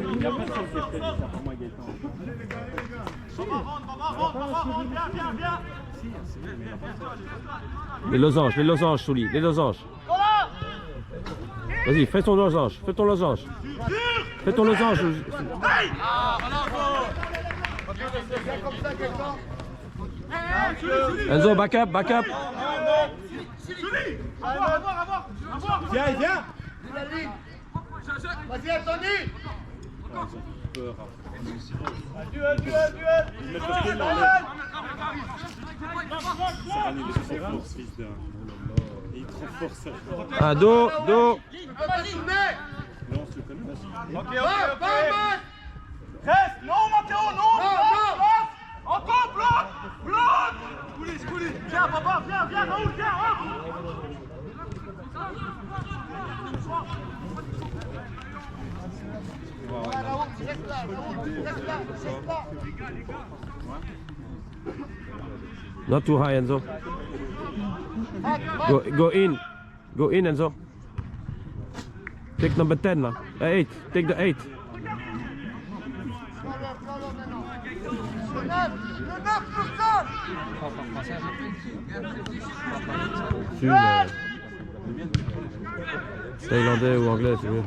Il n'y a personne qui est prêt, ça pour moi, Gaëtan. Les losanges, Souli, les losanges. Vas-y, fais ton losange, fais ton losange. Fais ton losange. Enzo, back up, back up. Viens, viens. Vas-y, Anthony. Peur. Duel. Serran, il est trop fort, ce fils d'un. Il est trop fort, Serran. Un dos. Tu peux pas tourner. Non, on se connaît. Ok. Reste. Non, Mathéo, non. Encore, bloque. Couli. Viens, papa, viens, Raoul, viens, hop. Not too high, Enzo. Go in, Enzo. Take number 10 là. 8. Take the 8. Le 9 tout seul. Thaïlandais ou anglais, c'est mieux.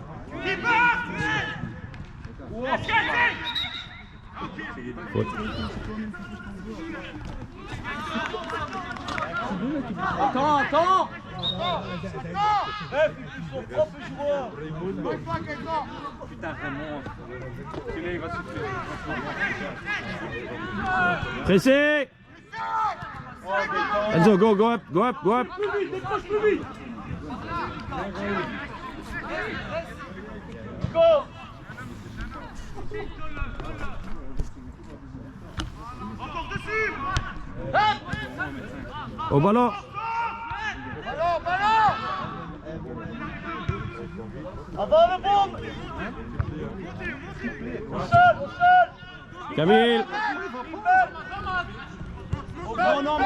Faute. Attends. Ils sont propres joueurs. Putain, Raymond. Celui-là, il va souffrir. Pressé. Enzo, go up. Décroche plus vite. Go. Encore dessus. Au ballon. Ballon. Avant le bombe. Au sol. Camille. Non,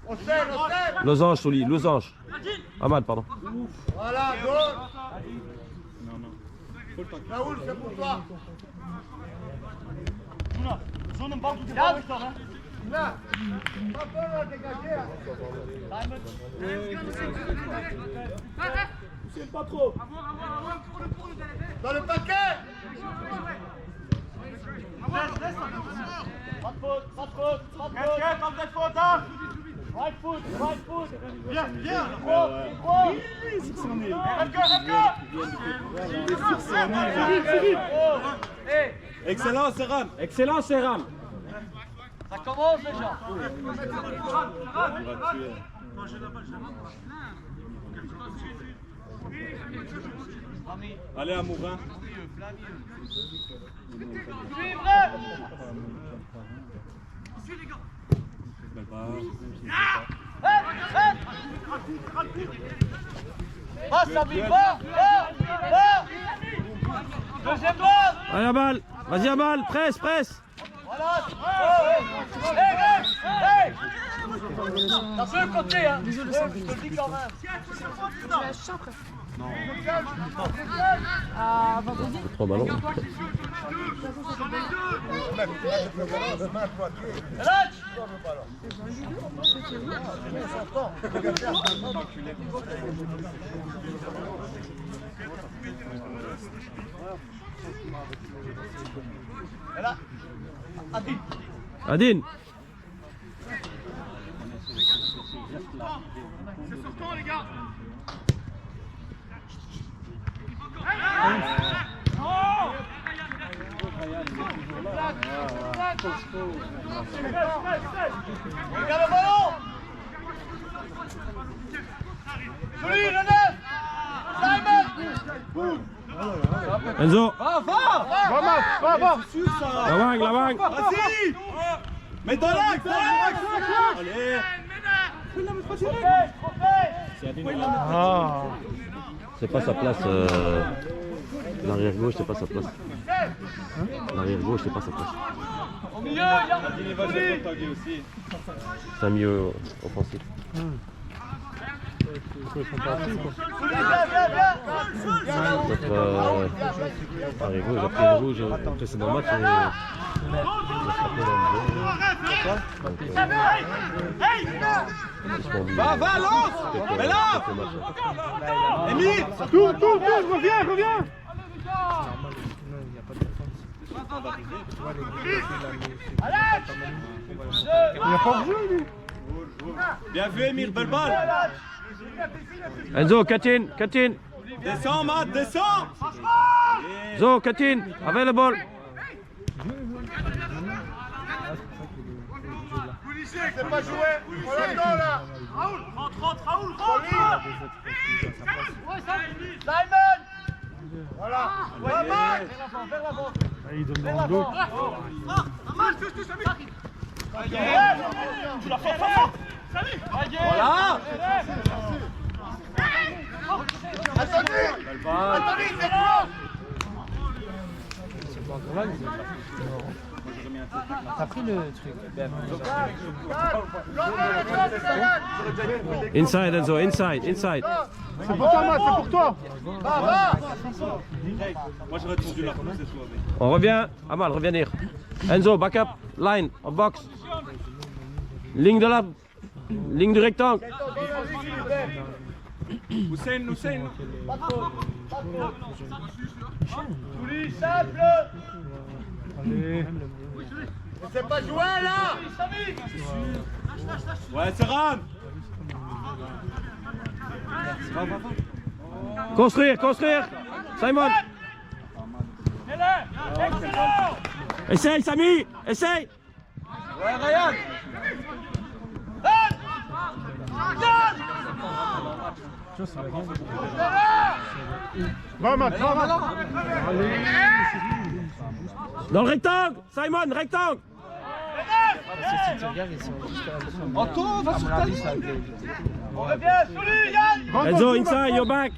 on serre. Losange, Souli, losange. Ahmad, pardon. Voilà, go. Non. Raoul, c'est pour toi. Zone een bal toe Là, pas peur de dégager. C'est pas trop. Dans le paquet. Pas de faute. Right foot. Viens. Excellent, Serran. Ça commence déjà. Allez, Amourin. Passe à Bilbao. Deuxième balle. Allez, Amal. Vas-y, Amal. Presse. Voilà. Hey. T'as peu côté, hein. Je te le dis quand même. La chambre. Non. Vendredi. 3 ballons. Adine. C'est sortant, les gars. Regarde le ballon. Joli, le 9. Enzo. Va. La vague. Vas-y. Mets dans l'axe. Allez. C'est pas sa place. L'arrière gauche, c'est pas sa place. L'arrière gauche, c'est pas sa place. Au milieu, il y a Il va jouer aussi. C'est un milieu offensif. Notre Arrigo, il a pris le rouge au précédent match et il a frappé dans le dos. Va, lance. Mais là Émile, reviens. Il n'y a pas de jeu, lui. Bien vu, Émile, belle balle. Enzo, Katin. Descends, Matt, descends. Zo, Katin, available. C'est pas joué. On l'attend là. Raoul, rentre. Simon. Voilà. Vers l'avant. Il donne dans le dos. Tu la fais fort. Voilà. Attendez, c'est quoi? T'as pris le truc. Inside, Enzo, inside. C'est pour toi, Matt, c'est pour toi. Moi j'aurais tendu la pousse cette fois. On revient. Amal, revenir. Enzo, back up. Line, en box. Ligne du rectangle. Hussein. Poulie, simple. Allez. C'est pas joué là. Ouais, c'est Ram. Construire. Simon. Essaye, Samy. Essaye. Ouais, Ryan. Va, Matt, va. Allez. Dans le rectangle. Simon, rectangle. Si tu regardes, ils sont juste Anto, va sur ta ligne. On revient, Souli, Yann. Enzo, inside, your back.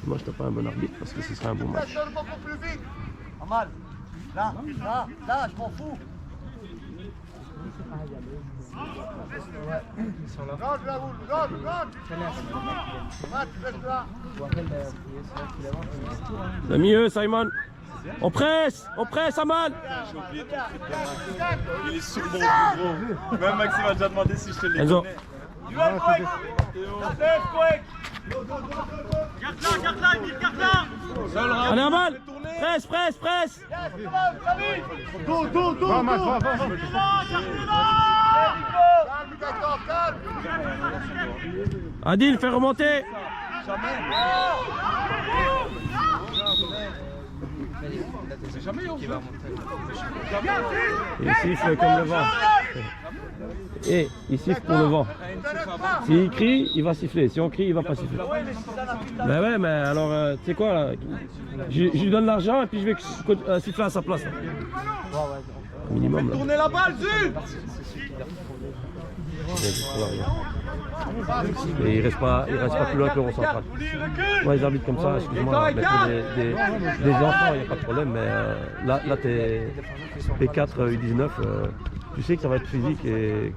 Moi, je t'ai pas un bon arbitre parce que ce serait un bon match. Donne beaucoup plus vite. Amal, là, je m'en fous. Rentre la boule, rentre. Matt, reste là. C'est mieux, Simon. On presse, Amal. Il est sur mon gros. Même Maxime a déjà demandé si je te l'ai Enzo. donné. Tu vas Quake. Garde là, Emile, garde là. Allez, Amal. Presse. Va, Matt, va. Adil, fais remonter. Il siffle comme le vent. Et il siffle pour le vent. S'il crie, il va siffler. Si on crie, il va pas siffler. Ben ouais, mais alors, tu sais quoi là, je lui donne l'argent et puis je vais siffler à sa place. Là. Minimum là. Tournez la balle, Zul. Et il reste pas plus loin que le rond central. Ouais, les arbitres comme ça, excuse-moi, mais pour des enfants, il n'y a pas de problème, mais là t'es P4 U19, tu sais que ça va être physique et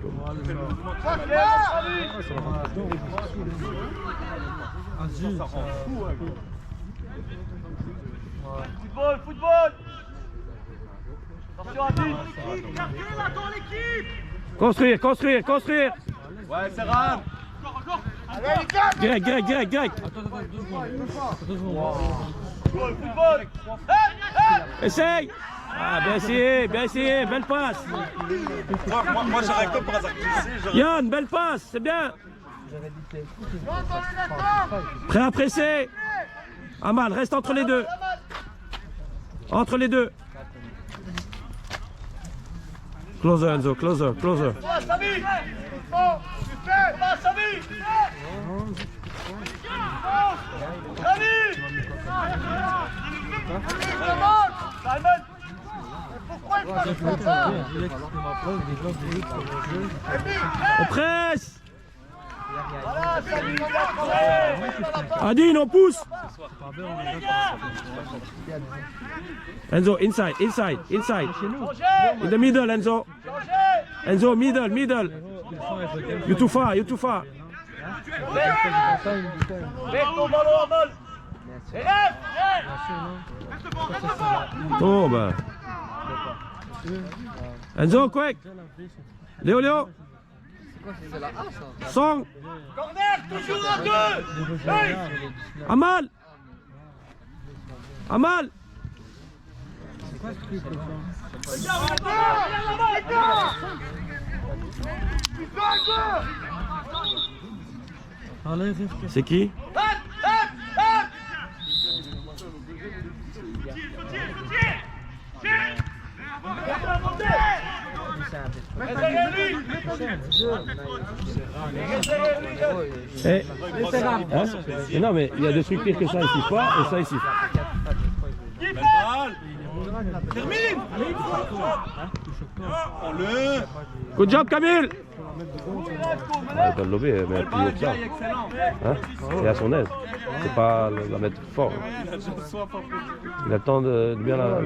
Football. Attention à Adil. Construire. Ouais, c'est Ram. Allez, Direct. Football. Essaye. Ah, bien essayé, belle passe. Moi j'aurais comme par hasard glissé. Yann, belle passe, c'est bien. Prêt à presser. Amal, reste entre les deux. Closer, Enzo, closer. Samy. Super. Samy. Simon. Pourquoi il passe comme ça? On presse. Voilà, Samy, on va travailler. Adine, on pousse. Enzo, inside. In the middle, Enzo. Enzo, middle. You too far, you too far. Mets ton ballon en vol. Élève. Oh bah. Enzo, quick. Léo, Léo. Song. Corner, toujours à deux. Hey. Amal. Amal. C'est qui? Eh, hein? Mais non, mais il y a des trucs pires que ça, il siffle pas, et ça, il siffle. Termine. Prends-le. Good job, Camille! Il peut le lober, mais plus haut que ça. Hein? Et à son aise. C'est pas la mettre fort. Il a le temps de bien la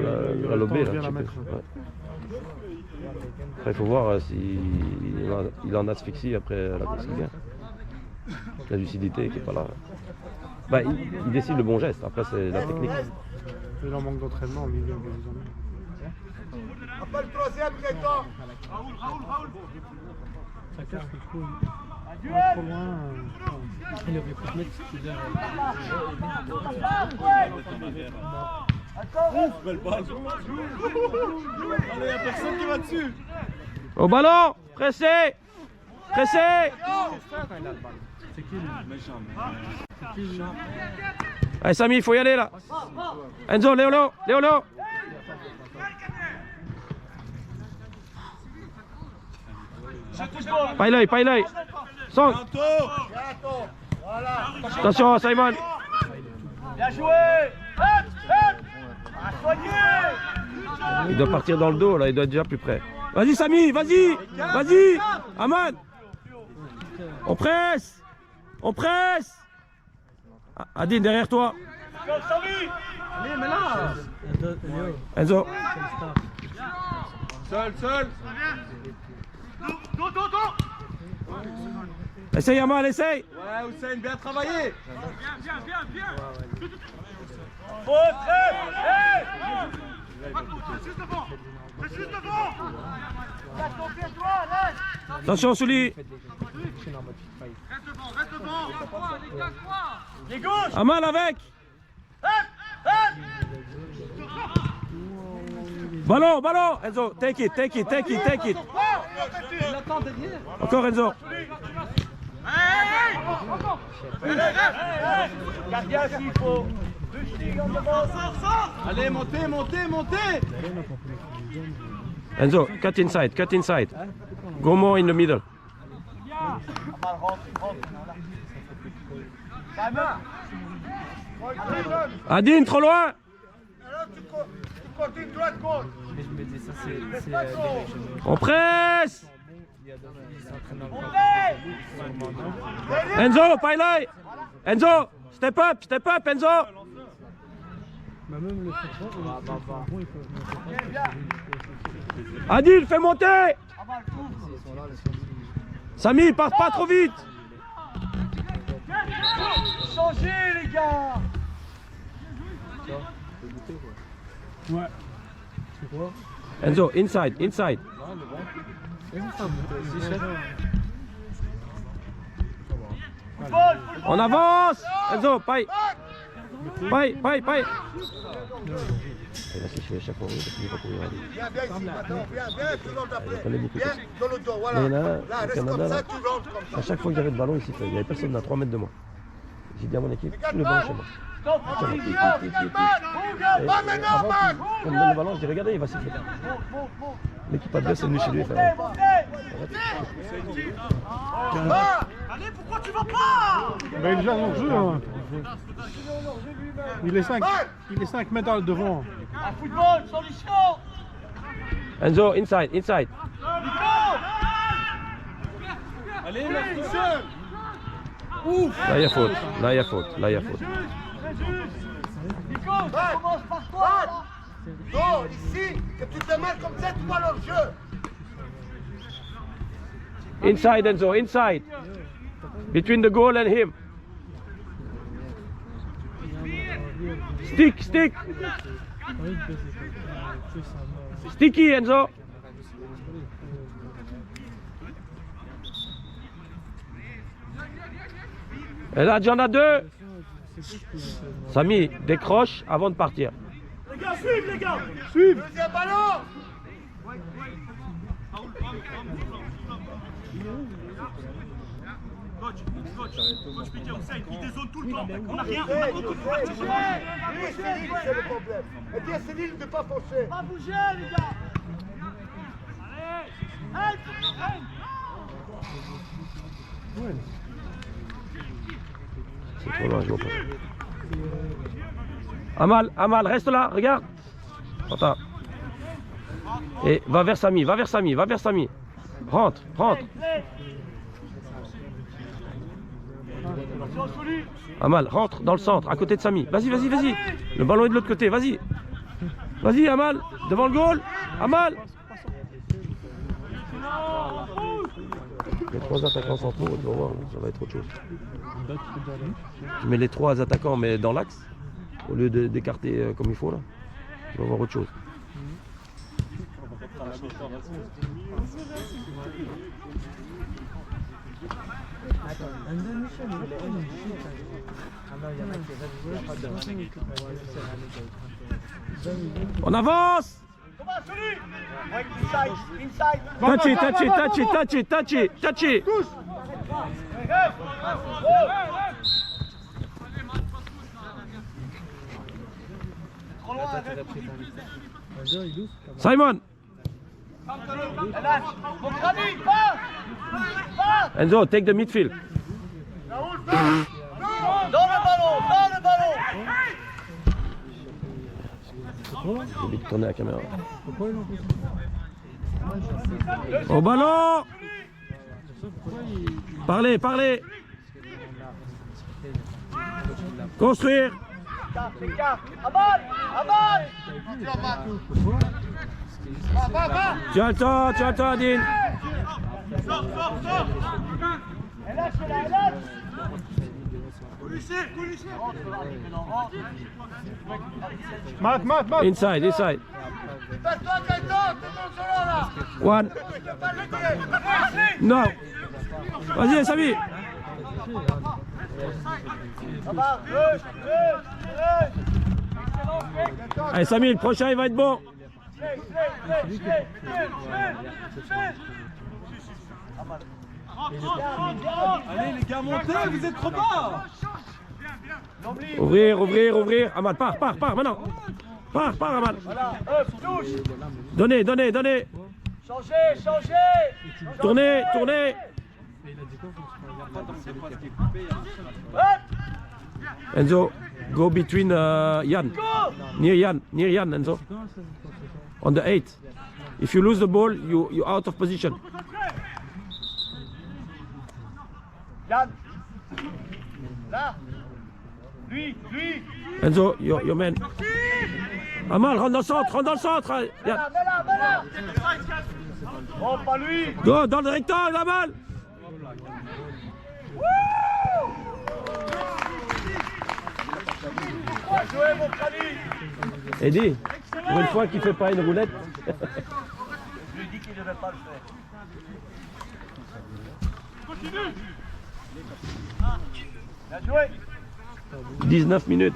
lober. Là, ouais. Après, il faut voir s'il en asphyxie après la course qui vient. La lucidité qui n'est pas là. Bah, il décide le bon geste, après c'est la technique. Il en manque d'entraînement, lui. Appelle le troisième, Gaëtan. Ça cache le coup. Trop loin. Il aurait pu se mettre titulaire. Belle balle. Allez, y'a personne qui va dessus. Au ballon! Pressé! Pressé! C'est qui lui? C'est qui lui? Allez Samy, il faut y aller là! Enzo, Léo, Léo! Léo! Pas l'œil! Song! Attention Simon! Bien joué. Il doit partir dans le dos là, il doit être déjà plus près. Vas-y Samy, vas-y! Vas-y! Aman! On presse! On presse! Adine derrière toi! Allez, mais là. Enzo! Seul. Essaye Aman, essaye! Ouais, Hussein, bien travaillé. Bien. Juste devant. Attention Souli! Reste devant. Les gauches. Aman avec! Ballon! Enzo, take it! Il attend derrière. Encore Enzo! Gardien s'il faut. Allez, montez. Enzo, cut inside. Go more in the middle. Adine, trop loin! Continue droite gauche. Mais je me dis, ça, c'est On presse! Enzo, pas l'œil! Enzo, step up, Enzo! Même le support, il faut. Adil, fais monter! Samy, passe pas trop vite! Changez les gars. Ouais. C'est quoi? Enzo, inside. On avance! Enzo, paille! Il a séché à chaque fois, il va courir. Viens ici maintenant, viens, tu rentres après. Il y en a beaucoup. Viens dans le dos, voilà. Mais là, Là, au reste Canada, comme ça, là, tu rentres comme ça. à chaque fois que j'avais le ballon, il sifflait. Il n'y avait personne à 3 mètres de moi. J'ai dit à mon équipe, tout le ballon chez moi. Stop, Tiens, Stop, et Va maintenant, Mac. on me donne le ballon, je dis regardez, il va siffler. L'équipe adverse est venue chez lui et fait Allez, pourquoi tu vas pas? Bah, il est déjà en jeu. Hein. Il est 5 mètres dans le devant. Un football, solution. Enzo, inside. Allez, merci. Là, il y a faute. Nico, ça commence par toi. Non, ici, que tu te mets comme ça, tu vois leur jeu. Inside Enzo, inside. Between the goal and him. Stick, stick. Sticky Enzo. Et là, il y en a deux. Samy, décroche avant de partir. Les gars, suivez les gars. Suivez. Deuxième ballon. Coach Peter, il dézone tout le temps. On n'a rien, on a beaucoup de matchs. C'est le problème. Et bien, c'est l'île de ne pas forcer. Pas bouger, les gars. Allez. C'est trop loin, je vois pas. Amal, reste là, regarde. Attends. Et va vers Samy, va vers Samy, va vers Samy. Rentre, rentre. Amal, rentre dans le centre, à côté de Samy. Vas-y, vas-y, vas-y. Le ballon est de l'autre côté, vas-y. Vas-y, Amal, devant le goal. Amal. Les trois attaquants centraux, tu vas voir, ça va être autre chose. Tu mets les trois attaquants, mais dans l'axe, au lieu d'écarter comme il faut là. Tu vas voir autre chose. On avance! Touch it, touch it, touch it, touch it, touch it, touch it. Simon! Enzo, take the midfield. Dans le ballon. J'ai oublié de tourner la caméra. Au ballon! Parlez, parlez! Construire! Tu as le temps, Adine! Sors! Lâche. Mat. Inside. One. No. Vas-y, Samy. Allez, Samy, le prochain, il va être bon. Allez les gars, montez, vous êtes trop bas. Ouvrir. Amal, pars maintenant. Pars, Amal. Voilà, Donnez. Changez. Tournez. Enzo, go between Yann. Near Yann, Enzo. On the 8. If you lose the ball, you out of position. Yann. Là. Lui. Enzo, your man. Amal, rentre dans le centre. Yann. Mets-la. Oh, pas lui. Go, dans le rectangle, Amal. Bien joué, mon Cali. Eddie, pour une fois qu'il ne fait pas une roulette. Je lui ai dit qu'il ne devait pas le faire. Continue. Bien joué. 19 minutes.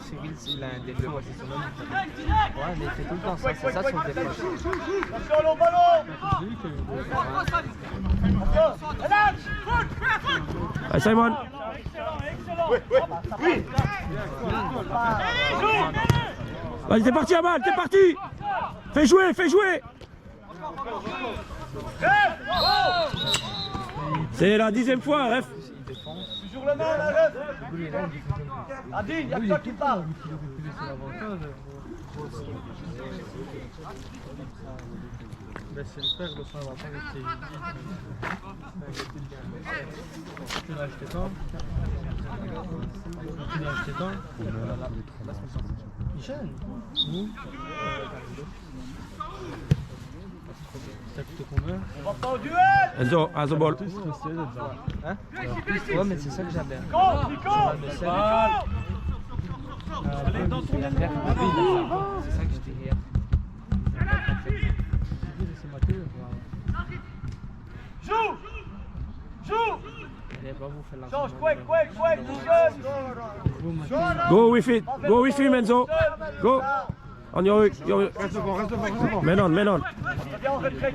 Cyril, il a un développement, c'est son nom. Ouais, mais il fait tout le temps ça, c'est ça son développement. Attention au ballon. Allez, Simon. Oui. Vas-y, t'es parti, Amal, t'es parti. Fais jouer. C'est la 10e fois, ref. Toujours le main, la ref. Adine, il y a que toi qui parle. C'est le frère de son avantage qui est... Tu l'as acheté quand? Michel? Où? Ça coûte combien? Portant au duel. Enzo, has the ball. Hein? Ouais, mais c'est ça que j'avais. Nico. C'est ça que j'étais hier. Joue. Joue. Allez, va vous faire la Change, quick, tout seul. Go with it. Go with him, Enzo. Go. On your reste devant. Men on. Très bien en retrait,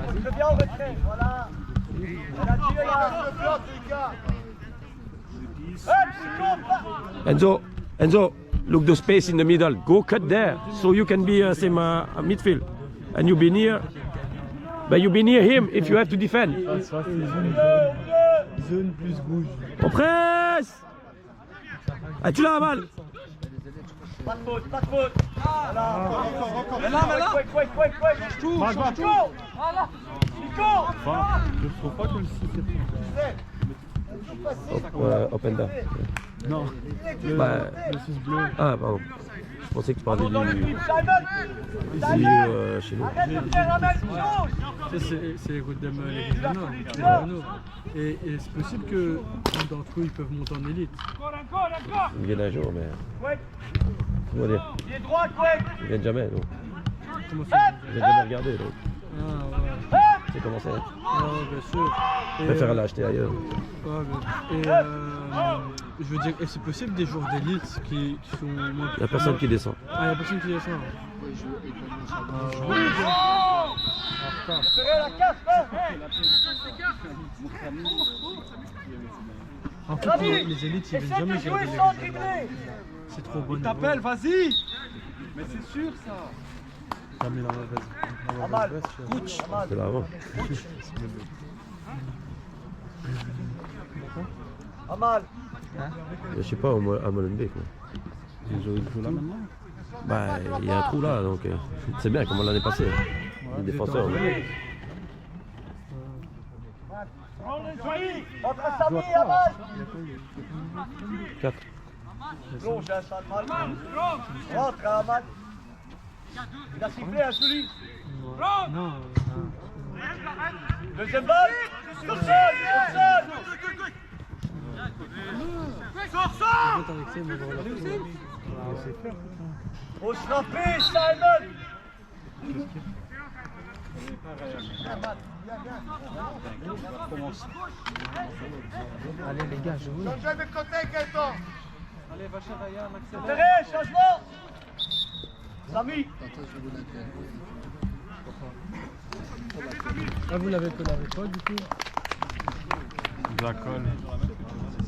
voilà. On a tiré là. Enzo, look the space in the middle. Go cut there, so you can be same midfield. And you be near, but you be near him if you have to defend. Zone plus rouge. On presse. Ah, tu l'as mal. Pas de faute. Voilà. Mais là. Quick. Touche. Voilà. Nico. Je trouve pas que le 6 est Up and down. Non. Bah, Le 6 bleu. ah, pardon. Je pensais que tu parlais Dans le du clip, Simon. chez nous. Arrête de faire un mec chose. C'est les routes les Renault. Et c'est possible que un d'entre eux ils peuvent monter en élite. Ils viennent un jour, mais Quick. comment dire, Il est droit, quick. ils viennent jamais. Donc. Comment ça? Ils viennent jamais regarder. Donc. Ah ouais. C'est comment ça. Ah ouais, bien sûr. Je préfère l'acheter ailleurs. Ouais, et je veux dire, et c'est possible des joueurs d'élite qui sont moins. Il n'y a personne qui descend. Ah, il n'y a personne qui descend. Serrez la casse, En fait, les élites, ils viennent essaie jamais de jouer jouer sans dribbler. C'est trop bon. T'appelles, vas-y. Mais c'est sûr ça. Jamais dans la veste. Pas mal. C'est là avant. Pas mal. Je sais pas, à Molenbeek. Ils jouent là maintenant. Bah, il y a un trou là, donc c'est bien comme l'année passée. Les défenseurs. Entre Samy et Amal. 4. Plonge un central. Rentre à Amal. Il a sifflé un celui. Non. Deuxième balle. Sur sol. Faut se rappeler, Simon. Allez, les gars, je vous. Changez de côté, Gaëtan. Allez, va chercher un accès. Serré, changement. Samy. Ah, vous l'avez pas du coup? De la colle.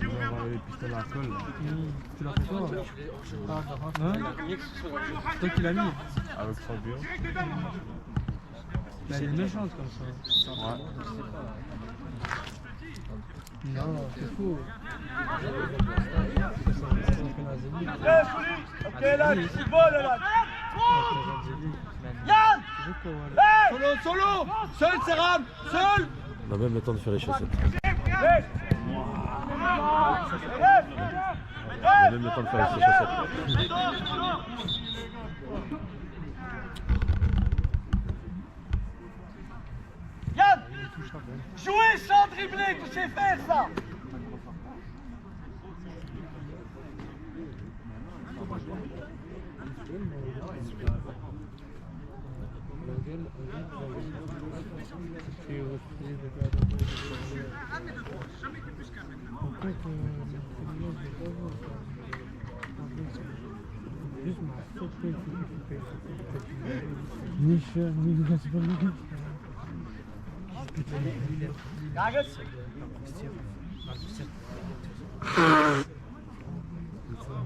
On va avoir les pistolets à colle. Tu l'as fait toi? Hein? C'est toi qui l'as mis? Avec son bio. Mais elle est méchante comme ça. Ouais. Non, c'est fou. Bien, Souli. Ok, là, tu football, là. Yann. Solo. Seul, Seram. Seul. On a même le temps de faire les chaussettes. On a même le temps de faire les chaussettes. Yann, jouez sans dribbler, tu sais faire ça.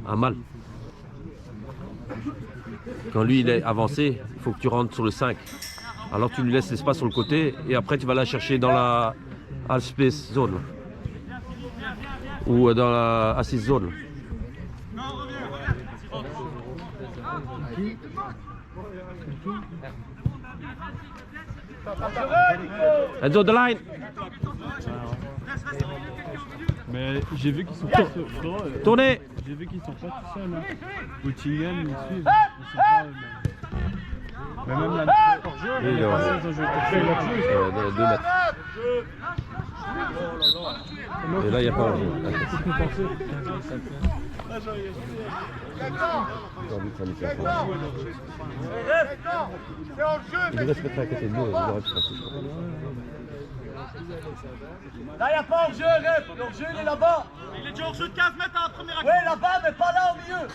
Amal. Quand lui il est avancé, il faut que tu rentres sur le 5. Alors tu lui laisses l'espace sur le côté et après tu vas la chercher dans la half space zone. Ou dans la assist zone. Enzo the line. Mais j'ai vu qu'ils sont pas seuls. Tournez. J'ai vu qu'ils sont pas tout seuls. Hein. Ultingen, ils suivent. Ils sont pas mais même la Oui, il est hors jeu. 2 mètres. Et là, il n'y a pas hors jeu. Il devrait se mettre à côté de nous, il aurait pu passer. Là, il n'y a pas hors-jeu, Rep. L'hors-jeu, il est là-bas. Il est déjà hors-jeu de 15 mètres à la première action. Oui, là-bas, mais pas là, au milieu.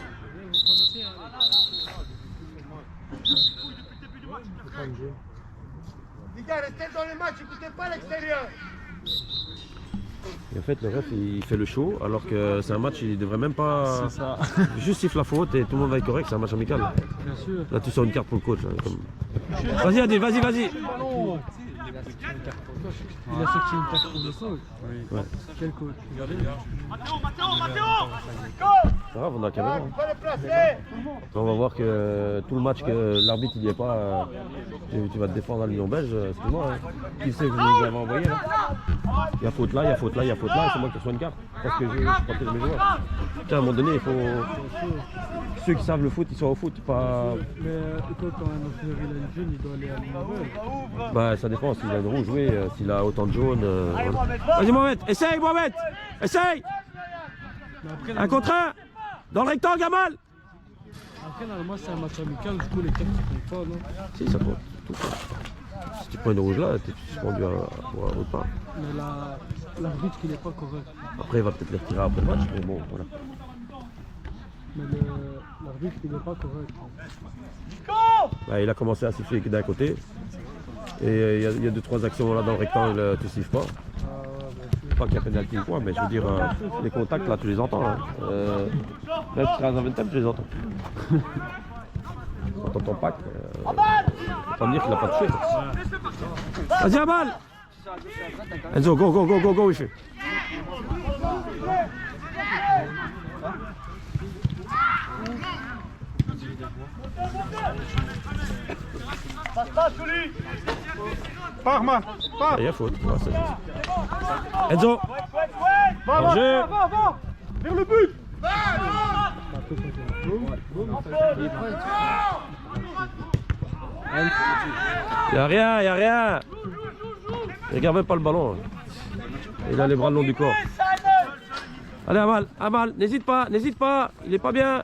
Les gars, restez dans les matchs, écoutez pas l'extérieur. Et en fait, le ref, il fait le show, alors que c'est un match, il devrait même pas. C'est ça. Juste siffle la faute et tout le monde va être correct, c'est un match amical. Bien sûr. Là, tu sors une carte pour le coach. Là, comme... Vas-y, Adil, vas-y, vas-y. Il a sorti une carte pour le sol. Ouais. Quel coach? Regardez. Mathéo. C'est grave, on a la caméra. Il faut les placer. On va voir que tout le match que l'arbitre il n'y est pas, tu vas te défendre à l'Union belge, excuse-moi. Hein. Qui sait que vous nous avez envoyé là? Il y a faute là, il y a faute là, il y a faute là, et c'est moi qui reçois une carte. Parce que je protège mes joueurs. Putain, à un moment donné, il faut. Ceux qui savent le foot, ils sont au foot, pas. Mais quand un entraîneur il a une jeune, il doit aller à l'Union belge. Bah, ça dépend s'il a de rouge, oui, s'il a autant de jaune. Voilà. Vas-y, Mohamed, essaye, Mohamed! Essaye! Un contre un! Dans le rectangle, Amal! Après, normalement, c'est un match amical, du coup, les cartes ne comptent pas, non? Si, ça compte. Tout ça. Si tu prends une rouge là, t'es suspendu à autre part. Mais l'arbitre, il n'est pas correct. Après, il va peut-être les retirer après le match, mais bon, voilà. Mais l'arbitre, il n'est pas correct. Bah, il a commencé à siffler que d'un côté. Et il y a 2-3 actions là dans le rectangle, tu siffles pas. Pas qu'il y a pénalty ou quoi, mais je veux dire, les contacts là, tu les entends. Hein. Là, tu seras dans 20 tu les entends. Quand t'entends pas, ça veut dire qu'il n'a pas touché. Vas-y, Amal! Enzo, go, go, go, go, go, il fait. Passe pas, Souli. Pars, man. Pars. Il y a faute. Enzo! Va, jeu. va. Vers le but. Y'a rien, y'a rien! Il regarde même pas le ballon. Il a les bras le long du corps. Allez, Amal, n'hésite pas, il est pas bien.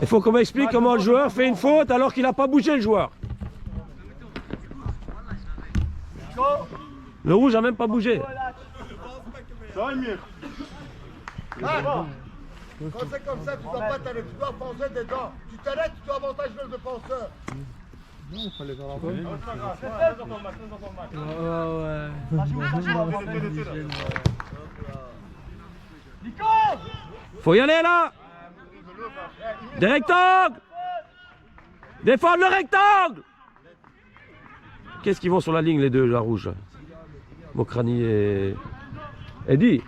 Il faut qu'on m'explique comment le joueur fait une faute alors qu'il n'a pas bougé le joueur. Le rouge a même pas bougé. Ça va mieux. Quand c'est comme ça, tu dois pas t'arrêter, tu dois foncer dedans. Tu t'arrêtes, tu dois avantager le défenseur. Faut y aller là. Des rectangles. Défendre le rectangle. Qu'est-ce qu'ils vont sur la ligne les deux, la rouge? Mokrani et Eddy.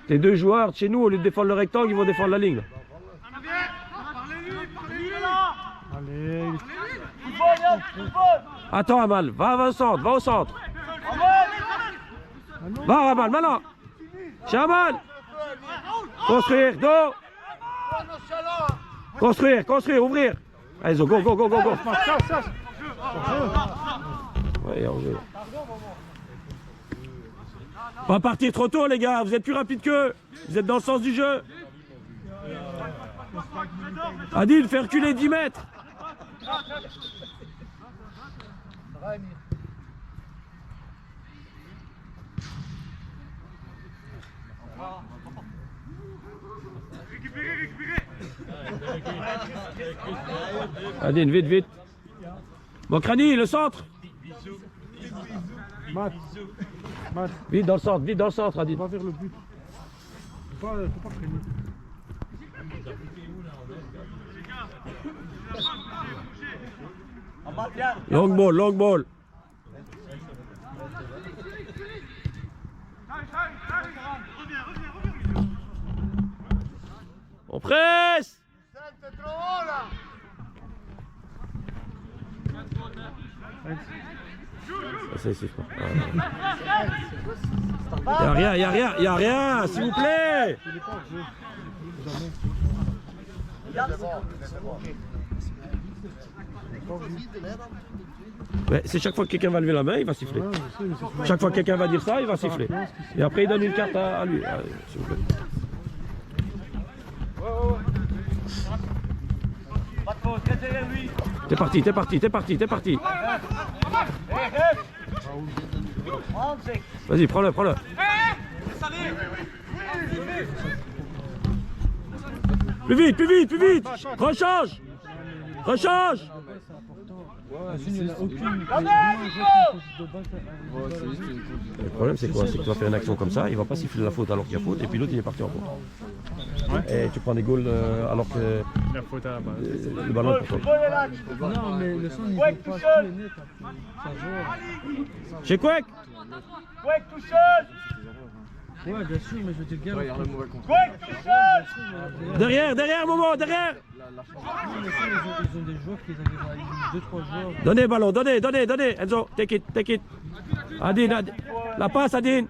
Les deux joueurs de chez nous, au lieu de défendre le rectangle, ils vont défendre la ligne. Allez, Attends Amal, va au centre, va au centre. Va Amal, maintenant. Chez Amal. Construire, dos. Construire, ouvrir. Allez, go, go, go, go, go. Ouais, en jeu. Pas partir trop tôt les gars, vous êtes plus rapides qu'eux. Vous êtes dans le sens du jeu. Adil, fais reculer 10 mètres. Adil, vite, vite. Mokrani, le centre. Vite dans le centre, Adil. va vers le but. Faut pas freiner. Long ball. On presse. C'est trop haut là. Ça, il suffit pas. Y'a rien, y'a rien, y'a rien, s'il vous plaît. Mais c'est chaque fois que quelqu'un va lever la main, il va siffler. Chaque fois que quelqu'un va dire ça, il va siffler. Et après, il donne une carte à lui. Allez, s'il vous plaît. T'es parti, t'es parti, t'es parti, t'es parti. Vas-y, prends-le, prends-le. Plus vite, plus vite, plus vite. Rechange. Rechange. Le problème c'est quoi? C'est que tu vas faire une action comme ça, il va pas siffler la faute alors qu'il y a faute, et puis l'autre il est parti en faute. Et tu prends des goals alors que La faute à la base. le ballon est pour toi. Non, mais le son, il joue pas tout est net. Ça joue. Chez Quake. Quake tout seul. Ouais, bien sûr, mais je veux dire, gars. Quake tout seul. Derrière, derrière, Momo, derrière. Ils ont des joueurs qui arrivent à 2-3 joueurs. Donnez le ballon, donnez, donnez, donnez. Enzo, take it, take it. Adine, Adine. La passe, Adine.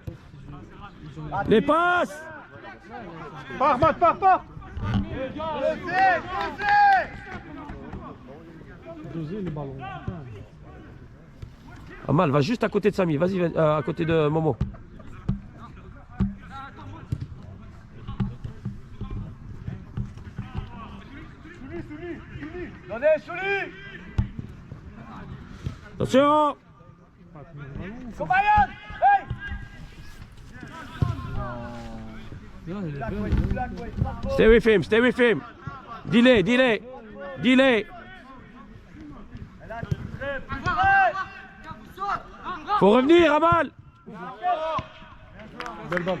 Les passes. Pars, Matt, pars. Doser le ballon. Amal, va juste à côté de Samy, vas-y, à côté de Momo. Donnez, Souli. Attention. Cobayan. Hey. Non, il est bien. Stay with him, stay with him. Delay, delay, delay. Faut revenir, Amal. Belle balle.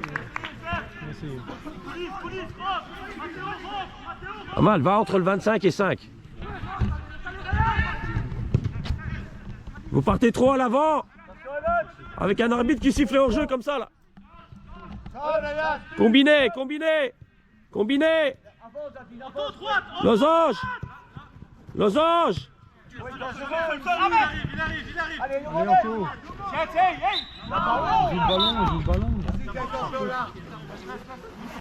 Amal, va entre le 25 et 5. Vous partez trop à l'avant. Avec un arbitre qui siffle hors jeu comme ça là. Combinez, combinez, combinez. Losange. Losange. Allez, Allez, Anto. tiens, tiens, hey. On joue le ballon, on joue le ballon.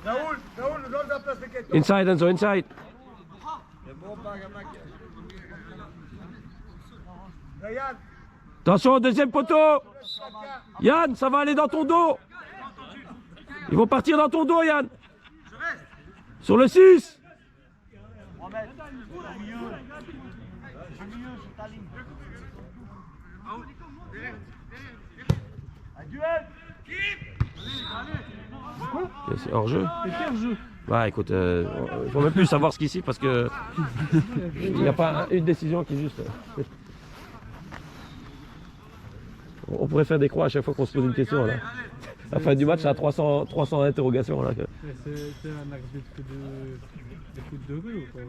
Raoul, donne la place de quelqu'un. Inside, Enzo, inside. Yann, Attention au deuxième poteau. Yann, ça va aller dans ton dos. Ils vont partir dans ton dos, Yann. Sur le 6. C'est hors jeu. Bah écoute, il faut même plus savoir ce qu'il siffle parce que il n'y a pas une décision qui est juste. On pourrait faire des croix à chaque fois qu'on se pose une question là. À la fin du match, à 300 interrogations là. C'est un arbitre de foot de rue ou quoi?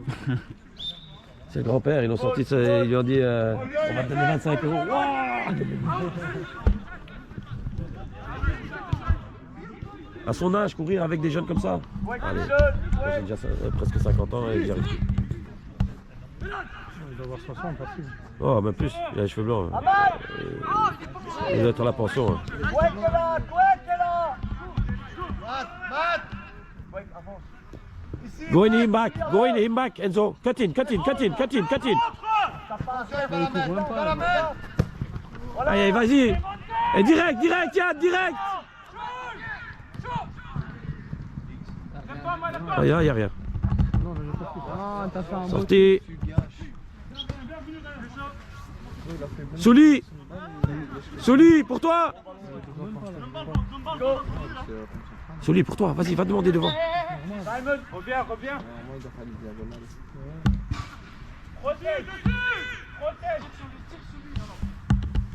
C'est le grand-père, ils l'ont sorti, ils lui ont dit on va te donner 25 €. Wouah. À son âge, courir avec des jeunes comme ça. Allez, moi, j'ai déjà presque 50 ans et j'y arrive plus. Il doit avoir 60 facile. Oh, même plus, il a les cheveux blancs. Il doit être à la pension. Hein. Quake est là, Quake est là. Matt. Quake, avance. Ici. Go in him back, go in him back, Enzo. Cut in, cut in, cut in, cut in, cut in. Allez, vas-y. Et direct, direct, Yann, direct. Il n'y a rien. Non, mais j'ai pas pris. Ah, t'as fait un beau. Sorti. Souli. Souli, pour toi. Souli, pour toi. Vas-y, va demander devant. Simon, reviens. Protège. Protège.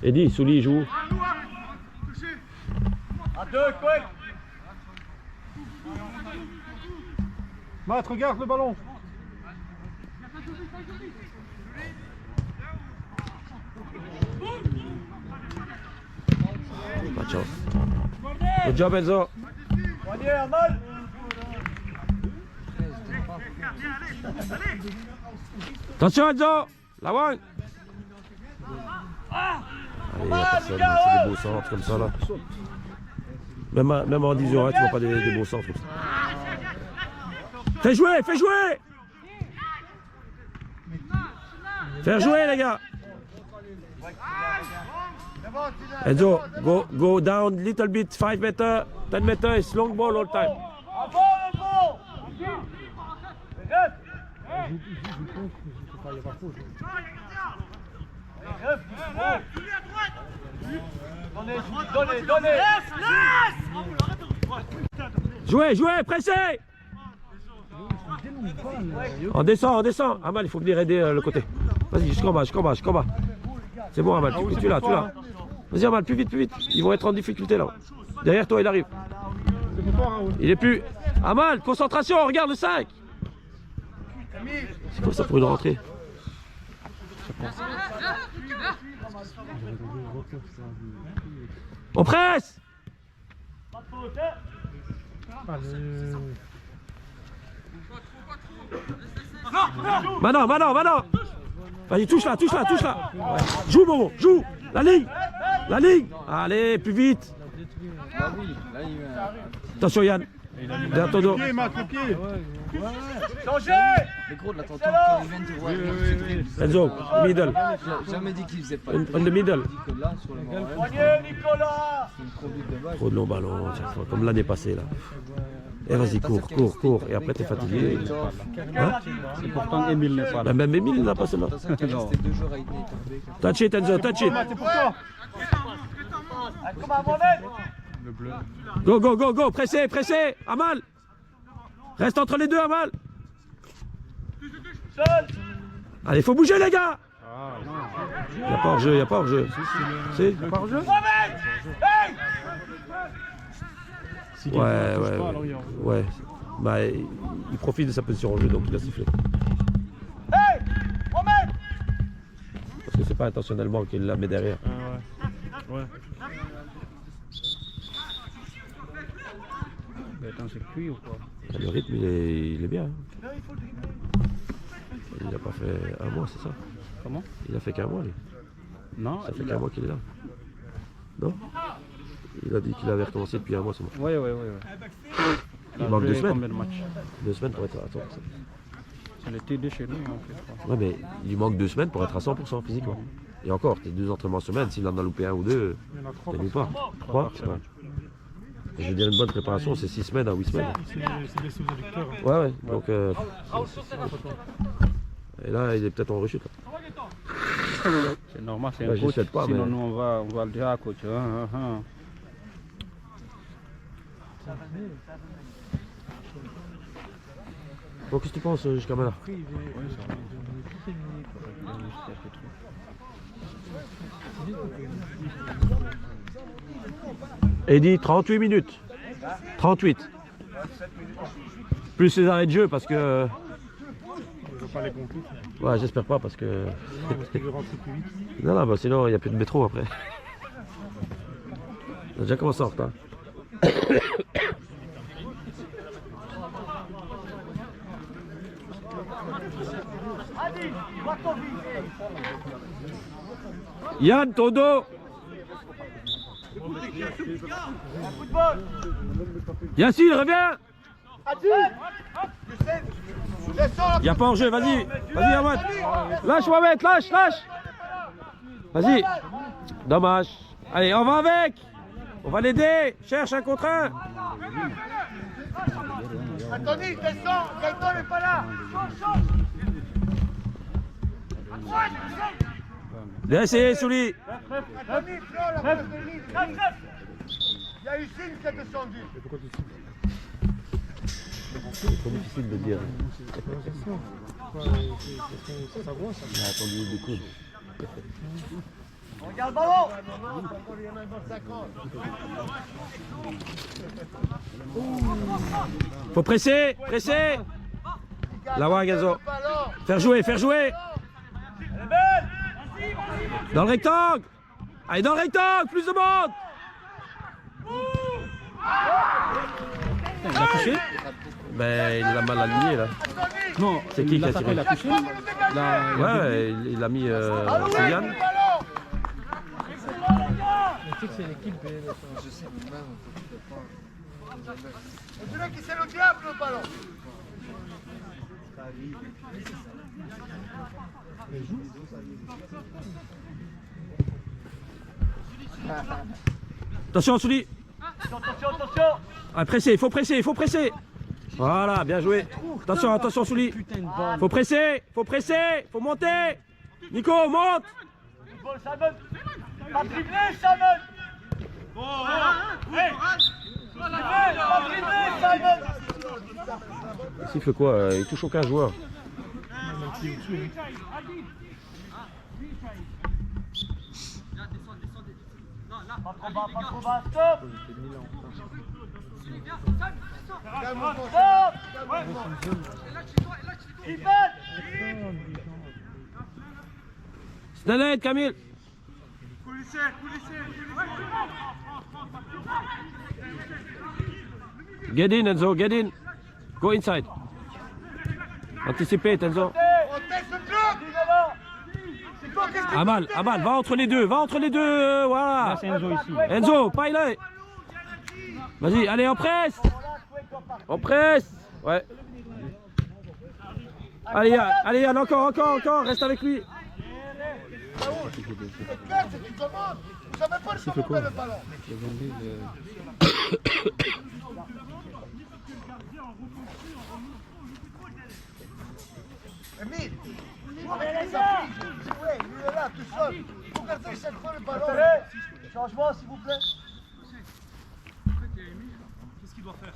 Eddie, Souli joue. À 2, Quake. Matt, regarde le ballon. Pas de chance. Good job, Enzo. Soignez, Amal. Attention, Enzo. La one. Allez, y a personne, c'est des beaux centres comme ça là. Même en division 1, tu vois pas des beaux centres comme ça. Fais jouer, fais jouer! Faire jouer les gars! Enzo, go down little bit, 5 meters, 10 meters, it's long ball all time. Donnez. Jouez, pressez! On descend. Amal, il faut venir aider le côté. Vas-y, jusqu'en bas. C'est bon, Amal, tu l'as. Vas-y, Amal, plus vite. Ils vont être en difficulté là. Derrière toi, il arrive. Il est plus. Amal, concentration, regarde le 5. C'est quoi ça pour une rentrée? On presse! Maintenant. Vas-y, touche là. Ouais. Joue, Momo, joue. La ligne. Allez, plus vite. Attention, Yann. Derrière ton dos. Changez. Mais gros, de la t'entends quand ils viennent te voir. Enzo, middle. J'ai jamais dit qu'ils faisaient pas. On the middle. Que là, sur le moment, Poignée, Nicolas. c'est une conduite de base. Trop de longs ballons, comme l'année passée là. Et vas-y, cours. Et après, t'es fatigué. Hein? C'est pourtant Emile n'est pas là. Même Emile, il n'a pas celle-là. C'est ça qui est resté 2 jours à Idney. Touch it, Enzo, touch it. C'est pour toi. Comme un Mohamed. Le bleu. Go, pressez. Amal. Reste entre les deux, Amal. Seul. Allez, faut bouger, les gars. Ah, non. Il n'y a pas hors-jeu. C'est pas hors-jeu? Mohamed. Hey. Ouais. Bah, il profite de sa position en jeu, donc il a sifflé. Hey. Mohamed. Parce que c'est pas intentionnellement qu'il la met derrière. Ouais. Mais attends, c'est cuit ou quoi? Le rythme, il est bien. Il n'a pas fait un mois, c'est ça? Comment? Il a fait qu'un mois, lui. Non. Ça fait qu'un mois qu'il est là. Non? Il a dit qu'il avait recommencé depuis un mois, ce mois. Ouais. Il manque 2 semaines. Combien de matchs? 2 semaines pour être à 100%. C'est le TD chez nous, en fait. Ouais, mais il lui manque 2 semaines pour être à 100% physiquement. Et encore, t'es 2 entraînements semaine, s'il en a loupé un ou 2, t'es ou pas. 3 ouais. Et je veux dire, une bonne préparation, c'est 6 semaines à 8 semaines. C'est des sous-adducteurs. Ouais. Donc, et là, il est peut-être en rechute. C'est normal, c'est Ouais, un j'y coach. souhaite pas, Sinon, mais- nous, on va le dire à coach. Bon, qu'est-ce que tu penses jusqu'à maintenant? Eddy, 38 minutes. 38. Plus les arrêts de jeu parce que... On ne va pas les compter. Ouais, j'espère pas parce que... Parce qu'il veut rentrer plus vite. Non, bah sinon il n'y a plus de métro après. On a déjà commencé en retard. Yann, ton dos. Yacine, reviens. Il n'y a pas hors-jeu, vas-y. Vas-y, Ahmad. Lâche, Mohamed, lâche. Vas-y. Dommage. Allez, on va avec. On va l'aider. Cherche un contre un. Anthony, descends, Gaëtan n'est pas là. Bien essayé, Souli. Anthony, prends la place de ligne. Il y a Hussein qui est descendu. C'est trop difficile de dire. Ça voit, ça. Il a attendu des coups. Regarde le ballon. Faut presser. Là, Gazo. Faire jouer. Elle est belle. Dans le rectangle. Allez, dans le rectangle, plus de monde. Il a touché? Ben, il a mal aligné là. Non, C'est qui a l'attaquant, tiré? il a touché? Là, Ouais, il a mis Yann. sais que c'est l'équipe B. Je sais même, on dirait que c'est le diable le ballon. Attention, Souli. Ah, presser, il faut presser, il faut presser. Voilà, bien joué. Attention, attention, Souli. Faut presser, faut monter. Nico, monte. Pas dribbler, Simon. Bon, hey. Pas dribbler, Simon. Il siffle quoi? Il touche aucun joueur. Pas trop bas, stop. Stop. Ivan. Snelheid, Camille. Get in, Enzo, get in. Go inside. Anticipate, Enzo. Amal, va entre les deux, voilà. Enzo, paille. Vas-y, allez, on presse. Ouais. Allez, Yann, encore, reste avec lui. Vous savez pas le comment le ballon. Emile, avec les affiches, ouais, lui est là, tout seul. Vous regardez chaque fois le ballon. Changement, s'il vous plaît. Qu'est-ce qu'il doit faire?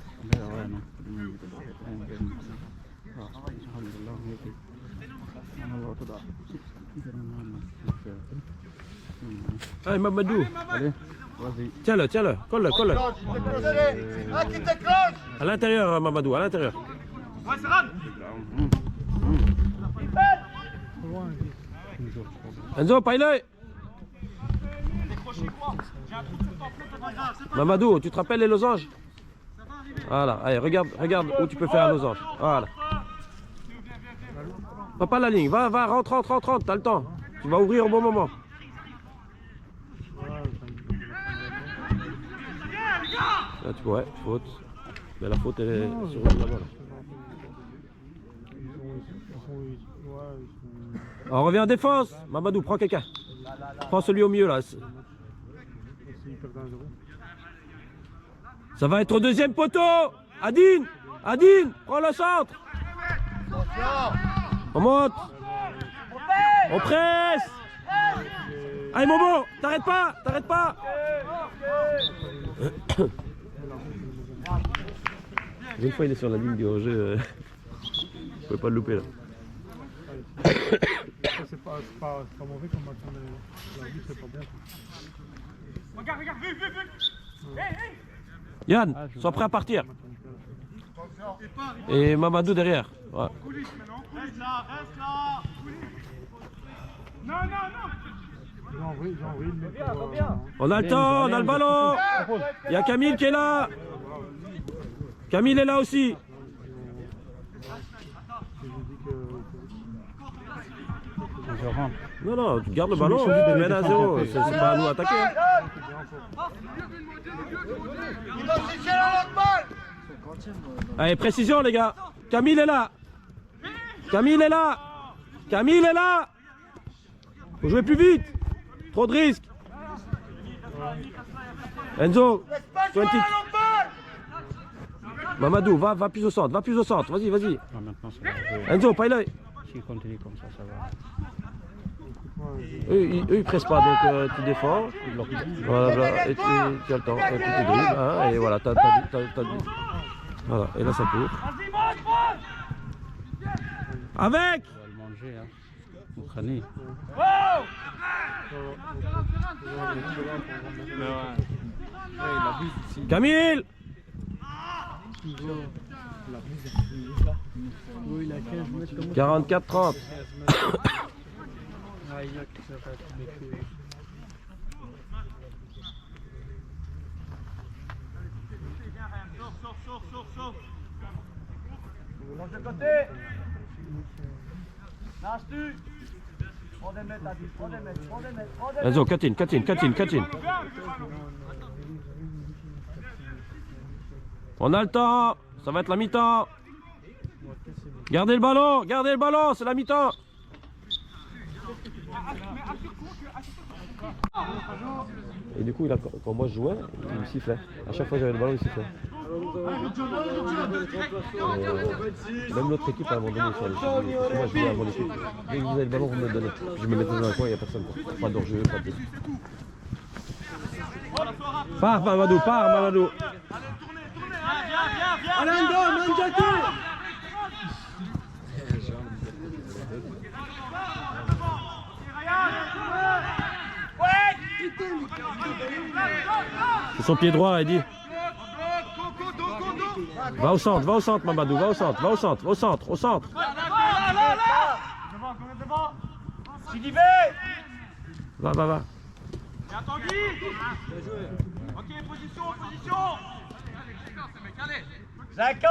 Allez, Mamadou. Allez, vas-y. Tiens-le, colle-le. Ah, qui décroche. À l'intérieur, Mamadou, à l'intérieur. Ouais, c'est rare. Enzo, paille-le. Mamadou, tu te rappelles les losanges? Voilà, allez, regarde où tu peux faire un losange. Voilà. Pas la ligne, va, rentre, t'as le temps. Tu vas ouvrir au bon moment. Là, tu pourrais, faute. Mais la faute, elle est sur le là-bas. On revient en défense. Mamadou, prends quelqu'un. Prends celui au milieu là. Ça va être au deuxième poteau. Adine, prends le centre. On monte. On presse. Allez Momo, t'arrêtes pas. Une fois il est sur la ligne du hors-jeu, je pouvais pas le louper là. C'est pas mauvais comme match, mais l'arbitre c'est pas bien. Regarde, vu. Hey. Yann, sois prêt à partir. Et Mamadou derrière. Ouais. Reste là. Non. On a le temps, on a le ballon. Il y a Camille qui est là. Camille est là aussi. Non, tu gardes le ballon, tu mènes à 0. C'est pas à nous d'attaquer. Il va chercher la longue balle. Allez, précision les gars. Camille est là. Faut jouer plus vite. Trop de risques. Enzo, 20. Mamadou, va plus au centre, vas-y. Enzo, paille-le. S'il continue comme ça va. Eux, ils pressent pas, donc tu défends. Voilà, et tu as le temps. Et puis tu dribbles, hein, et voilà, t'as voilà, et là ça court. Avec. On va le manger, hein. Vous crânez. Camille. Oui, il a 15 mètres comme 44-30. Ah, il y a que ça va être méfié. Sors. Longe de côté. Lâche-tu. Enzo, Katine. On a le temps, ça va être la mi-temps. Gardez le ballon, c'est la mi-temps. Et du coup, quand moi je jouais, il me sifflait. À chaque fois que j'avais le ballon, il sifflait. Même l'autre équipe à un moment donné, sur les moi je jouais à mon équipe. Dès que vous avez le ballon, vous me le donnez. Je me mettais dans un coin, il n'y a personne. Pas d'enjeu, pas de... Pars Mamadou. C'est son pied droit, Eddy. Va au centre, Mamadou, va au centre. Va. Bien Tanguy. Ok, position. 50.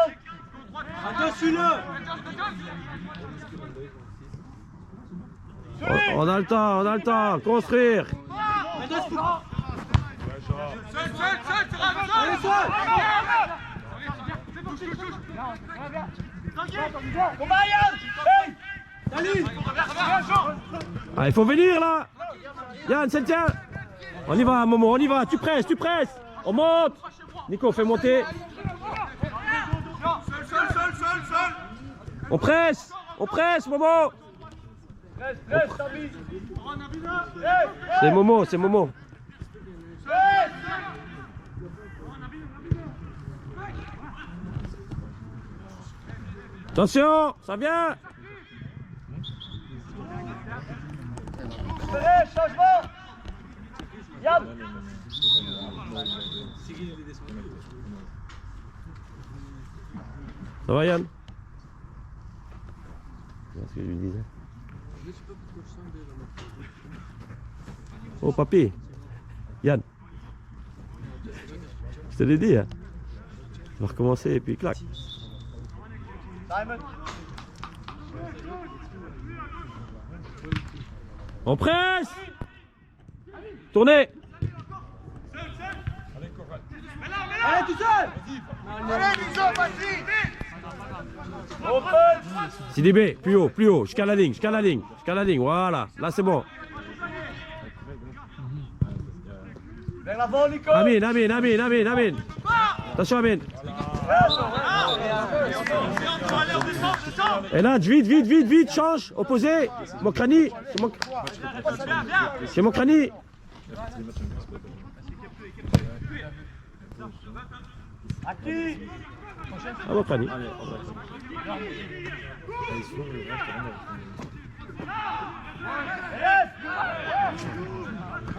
Dessus-le. On a le temps, construire. Seul. Ah, il faut venir là. Yann, c'est le tien. On y va, Momo, tu presses. On monte. Nico, fais monter. Seul. On presse, Momo. C'est Momo. Attention, ça vient. Changement. Yann. Ça va, Yann? C'est ce que je lui disais. Oh, papy. Yann. Je te l'ai dit, hein. On va recommencer et puis clac. On presse. Tournez. Allez, tout seul. Allez, Nico, vas-y. Sidibé, plus haut, jusqu'à la ligne, voilà, là c'est bon. Vers l'avant, Nico. Amin. Attention, Amin. Et là, vite, change, opposé. Mokrani, c'est Mokrani. À qui? Ah, Mokrani.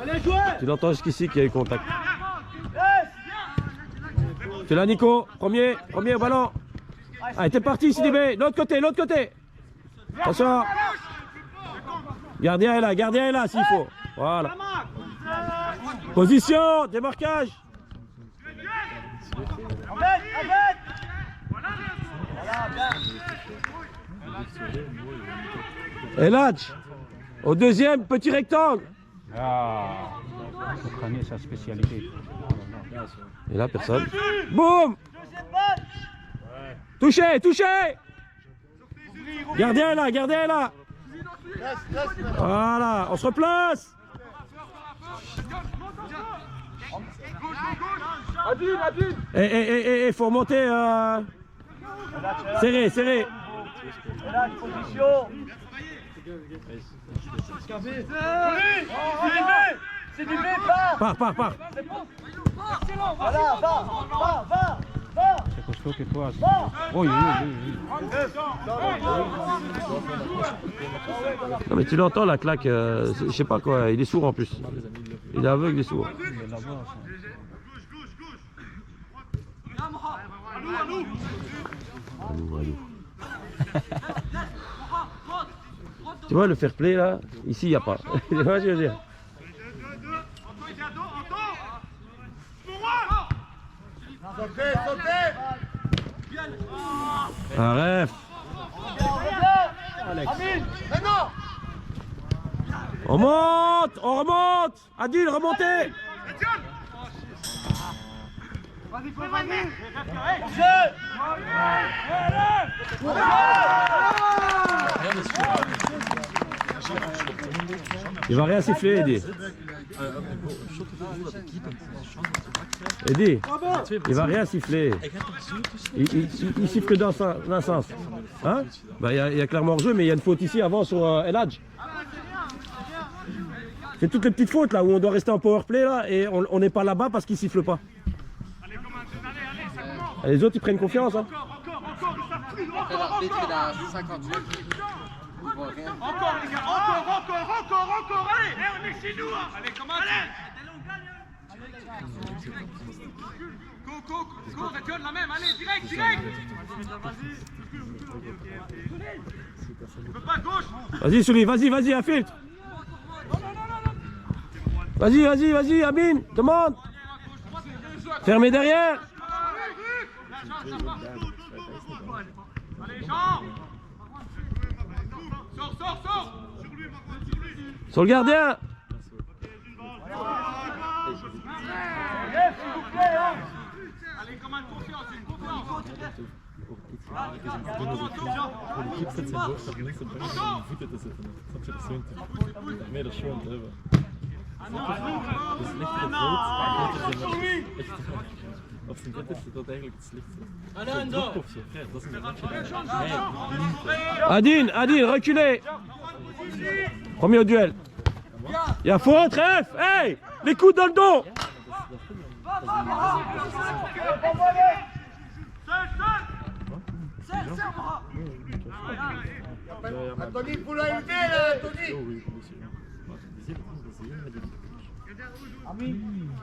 Allez, jouez. Tu l'entends jusqu'ici qu'il y a eu contact. Tu l'as, Nico, premier au ballon. Allez, t'es parti, Sidibé, l'autre côté. Attention. Gardien est là s'il faut. Voilà. Position, démarquage. Et là, au deuxième, petit rectangle. Ah, comprenez sa spécialité. Et là, personne. Boum. Touché. Gardien est là. Voilà, on se replace. Et faut remonter. Serré. Là, une position. C'est du B, part. Voilà, va. C'est costaud que toi. Oui. Non mais tu l'entends la claque, je sais pas quoi, il est sourd en plus. Il est aveugle, il est sourd. Allô. Tu vois le fair play là, ici il n'y a pas. Tu vois ce que je veux dire? Sautez. Arrête. Mais non. On monte, on remonte. Adil, remontez. Il va rien siffler, Eddie. Eddie, il va rien siffler. Il siffle dans un sens. Hein? Bah, il y a clairement hors-jeu, mais il y a une faute ici avant sur El Hadj. C'est toutes les petites fautes là où on doit rester en power play là et on n'est pas là-bas parce qu'ils sifflent pas. Et les autres ils prennent confiance. Hein. L'arbitre est à 58. Il voit rien. Encore les gars, encore, allez, on est chez nous, hein. Allez, comment allez. Go, rétonne la même, allez, direct. Tu peux pas, gauche. Vas-y Souli, vas-y, un filtre. Vas-y, Amine, demande. Fermez derrière. Allez, Jean. Sors. Sur le gardien. Allez, comme un confiance, une confiance. Politiek zet zijn borst op links en brengt zijn voeten te zetten. Snap je, dat is zo meer dan schoon te hebben. Dus lichter het rood, groter zijn echt. Op zijn vet is dat eigenlijk het slechtste. Zo'n druk of zo, frère, dat is een match. Adil, reculez. Premier au duel. Il y a faute, ref. Hey, les coups dans le dos. Anthony, il faut l'aider là, Anthony.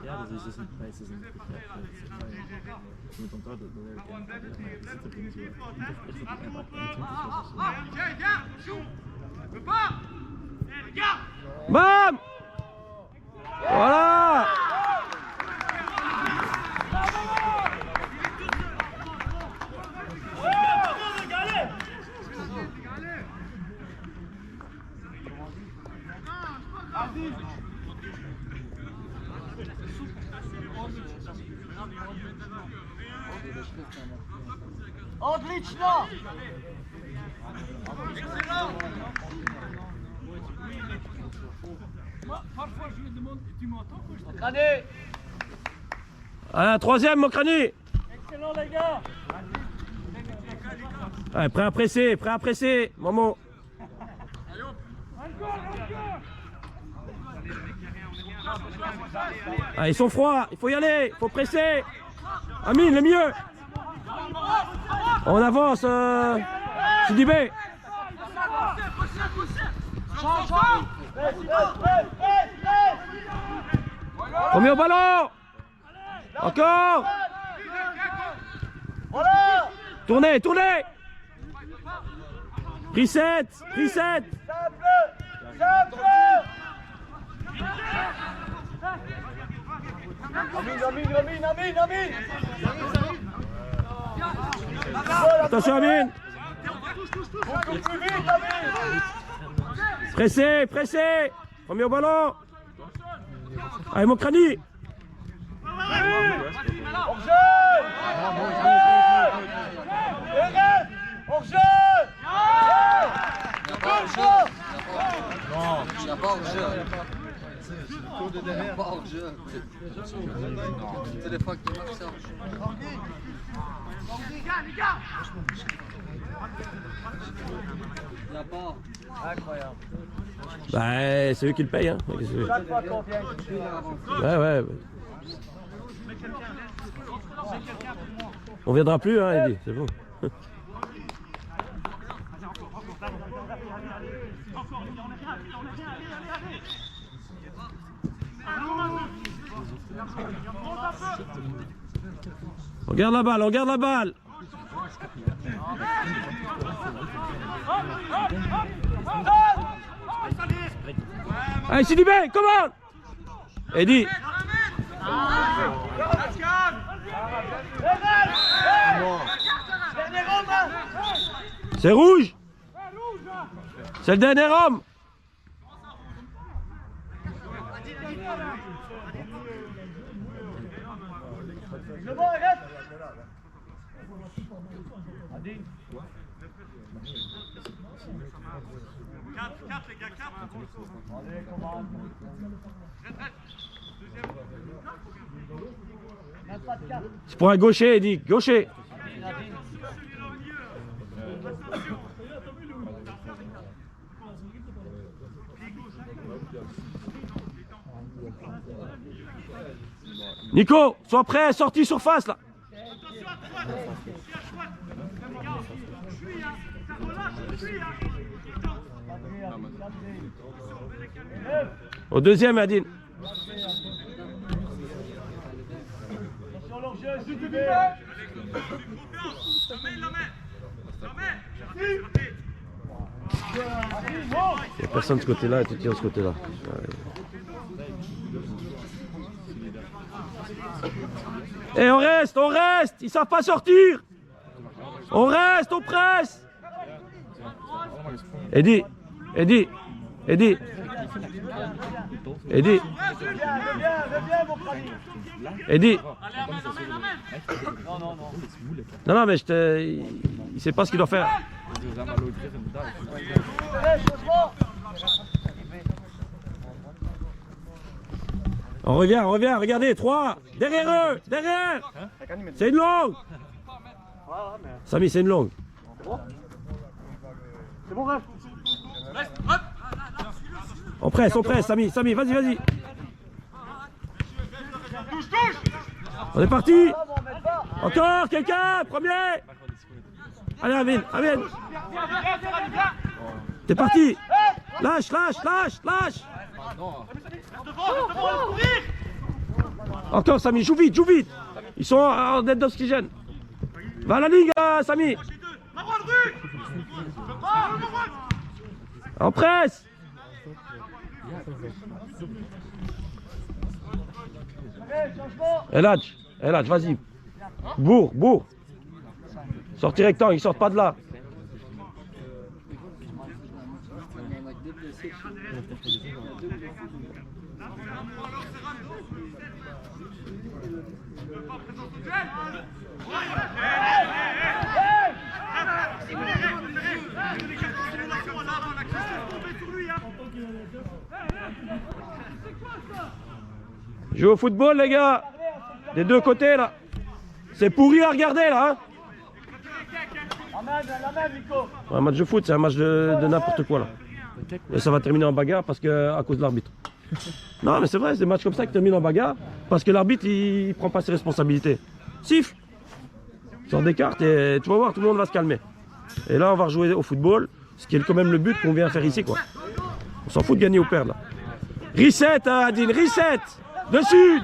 Ja, dat is dus een prijs. Je moet onthouden dat hij zit er zo. Bam. Voilà. Отлично! Parfois je lui demande, tu m'entends quand je te dis? Allez, troisième, Mokrani. Excellent les gars! Allez, prêt à presser, Momo. Ah, ils sont froids, il faut y aller, il faut presser. Amine, le mieux. On avance, Sidibé. Premier au ballon. Encore. Tournez. Reset. Amine! Attention Amine. Pressé. Premier au ballon. Allez Mokrani. Non, il n'y a pas hors-jeu. Pas hors-jeu. C'est des fois que tu marques ça. Les gars! Il n'y a pas. Incroyable. Bah, c'est eux qui le payent, hein. Chaque fois qu'on vient, Ouais. On viendra plus, hein, Eddie, c'est bon. On garde la balle. Allez, Sidibé, commande. Eddie. C'est rouge. C'est le dernier homme. Devant, arrête. Adine. 4, les gars, 4. Allez, commande. C'est pour un gaucher, Eddie, gaucher. Nico, sois prêt, sortie surface là. Au deuxième, Adine. Il n'y a personne de ce côté-là et tu tires de ce côté-là. Et on reste, ils savent pas sortir. On reste, on presse. Eddie, Eddie, Eddie. Eddie. Eddie. Non, non, mais il sait pas ce qu'il doit faire. On revient, regardez, 3, derrière eux, derrière. C'est une longue. Samy, c'est une longue. C'est bon, reste. On presse, Samy, vas-y. On est parti. Encore quelqu'un, premier. Allez, Amine. T'es parti. Lâche. Encore, Samy, joue vite. Ils sont en dette d'oxygène. Va à la ligne, Samy. On presse. Eladj, vas-y. Bourg. Sorti rectangle, ils sortent pas de là. Joue au football, les gars. Des deux côtés, là. C'est pourri à regarder, là. Hein. Un match de foot, c'est un match de n'importe quoi, là. Et ça va terminer en bagarre parce que, à cause de l'arbitre. Non, mais c'est vrai, c'est des matchs comme ça qui terminent en bagarre parce que l'arbitre, il prend pas ses responsabilités. Siffle. Sort des cartes et tu vas voir, tout le monde va se calmer. Et là, on va rejouer au football, ce qui est quand même le but qu'on vient faire ici, quoi. On s'en fout de gagner ou perdre, là. Reset, Adine, reset. Dessus.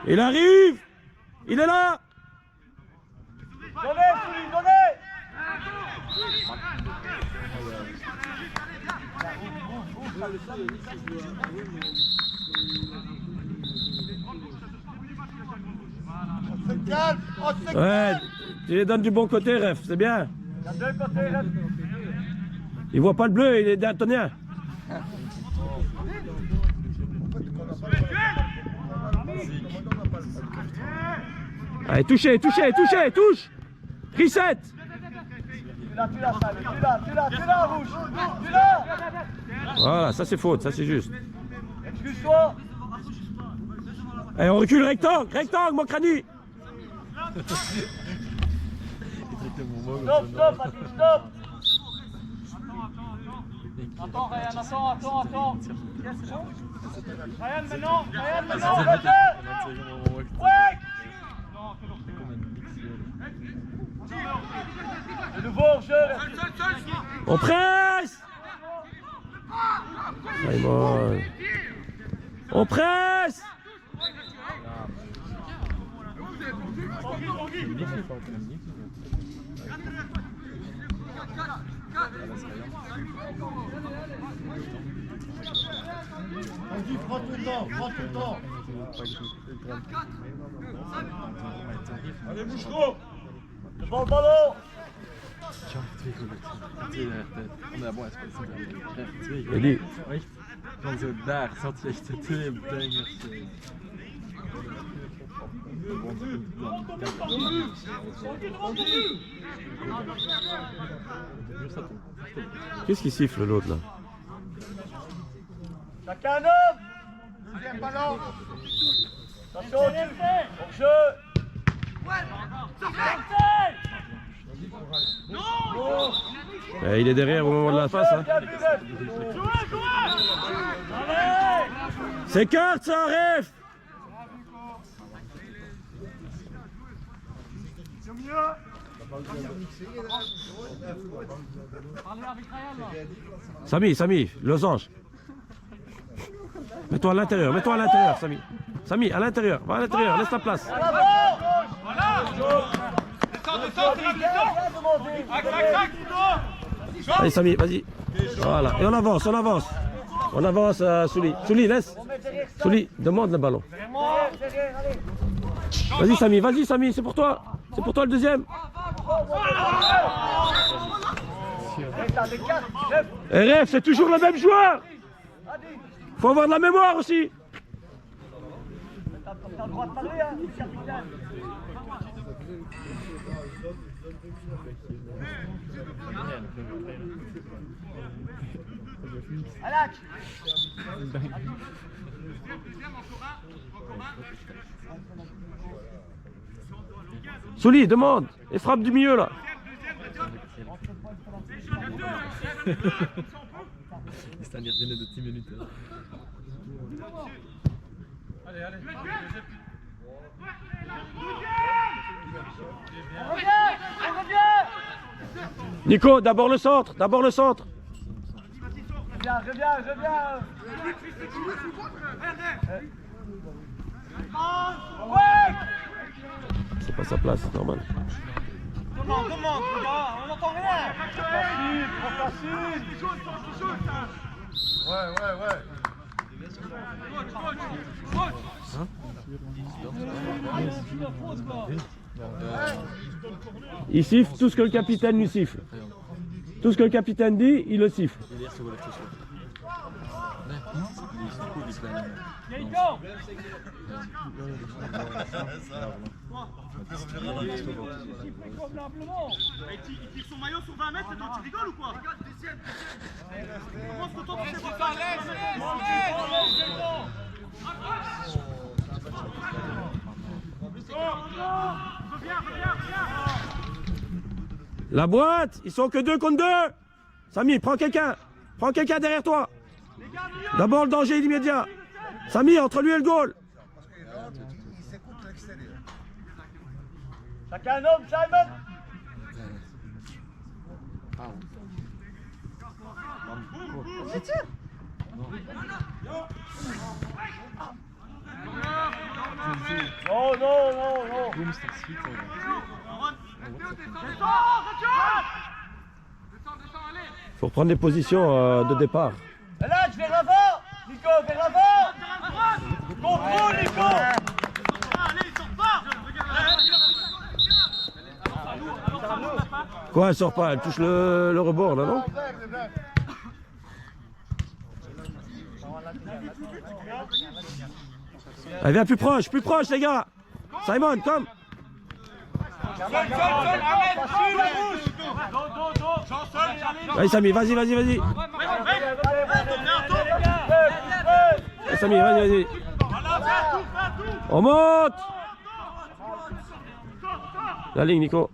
Il arrive. Il est là. Donnez. Ouais, tu les donnes du bon côté, ref, c'est bien. Il voit pas le bleu, il est daltonien. Allez, touche. Reset. Tu l'as, rouge. Tu l'as. Voilà, ça c'est faute, ça c'est juste. Excuse-toi. Allez, on recule, rectangle, mon crâne. Stop, Adine, stop. Attends, Ryan. Ryan, maintenant, ouais. De nouveau hors-jeu. On presse. Simon. On presse. Vas-y, prends ton temps. Allez, Mouchereau. Devant le ballon. Ja, 2 gelukt. 2 tijd. Om dat mooi te spelen. 2 Il dit, Echt? Van zo daar zat je echt 2 bangers. qu'est-ce qu'il siffle l'autre là? Chacun un homme. Deuxième ballon. Attention, hors-jeu. Il est derrière au moment de la face. Hein. C'est carte ça, ref. Samy, losange. Mets-toi à l'intérieur, Samy. Samy, à l'intérieur, va à l'intérieur, laisse ta place. Allez Samy, vas-y. Voilà, et on avance. On avance, Souli. Souli, laisse. Souli, demande le ballon. Vas-y Samy, c'est pour toi. C'est pour toi le deuxième. RF, c'est toujours le même joueur. Faut avoir de la mémoire aussi. T'as le droit de parler, hein, capitaine. Alak. Souli, demande. Et frappe du milieu là. C'est-à-dire binnen de 10 minutes. Allez. On revient. Nico, d'abord le centre. Je viens. C'est pas sa place, c'est normal. Demande, gars, on n'entend rien. Trop facile. Ouais. Il siffle tout ce que le capitaine lui siffle. Tout ce que le capitaine dit, il le siffle. Il tire son maillot sur 20 mètres, tu rigoles ou quoi? Comment se contente de faire ça? Reviens. La boîte, ils sont que 2 contre 2. Samy, prends quelqu'un derrière toi. D'abord le danger immédiat. Samy, entre lui et le goal. Il s'écoute l'extérieur. Chacun un homme, Simon. Non. Faut prendre des positions de départ. Là, vers l'avant. Nico, vers l'avant. Contrôle, Nico. Allez, il sort pas. Quoi, elle sort pas, elle touche le rebord là, non? Elle vient plus proche les gars. Simon, comme. Allez Samy, vas-y. Allez, Samy, vas-y. On monte. La ligne, Nico.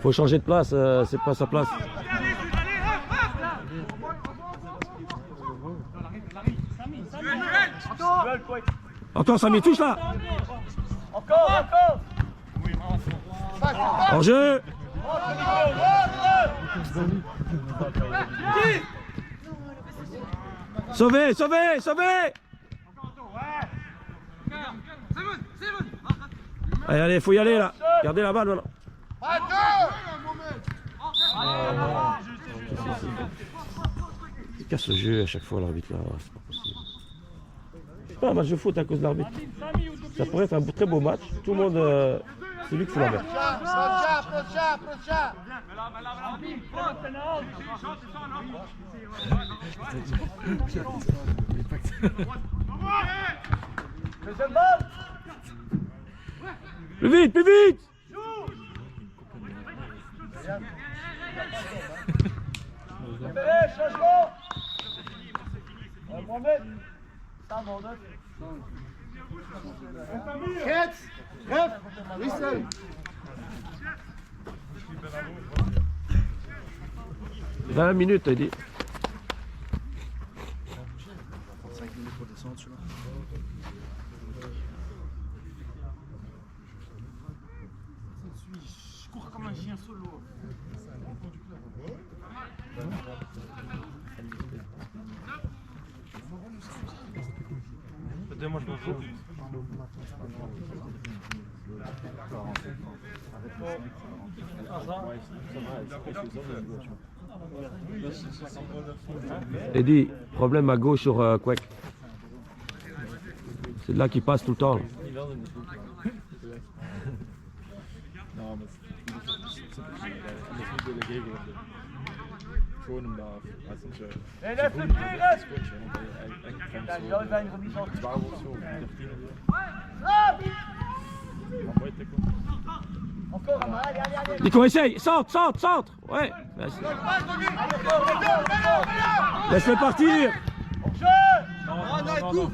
Faut changer de place, c'est pas sa place. Encore Samy, touche là. Encore. En jeu. Sauvé. Allez, faut y aller là. Gardez la balle maintenant. Il casse le jeu à chaque fois l'arbitre là, c'est pas possible. C'est pas un match de foot à cause de l'arbitre. Ça pourrait être un très beau match. Tout le monde, c'est lui qui fout la merde. Prochain. Deuxième balle. Plus vite, plus vite! Changement. Mohamed. Ça va, Kids, ref, whistle. « 20 minutes, t'as dit. » Moi je m'en fous. Eddie, problème à gauche sur Quake. C'est de là qu'il passe tout le temps. Là. Non, maar het is niet delegeren. Gewoon omdat soms je. Nee, laisse le pied, reste. Eigenlijk zijn remise en het waren zo 13. Frappe. Maar mooi tackle. Encore un, allez. Nico, essaye, centre. Ouais. Laisse-le partir. Non.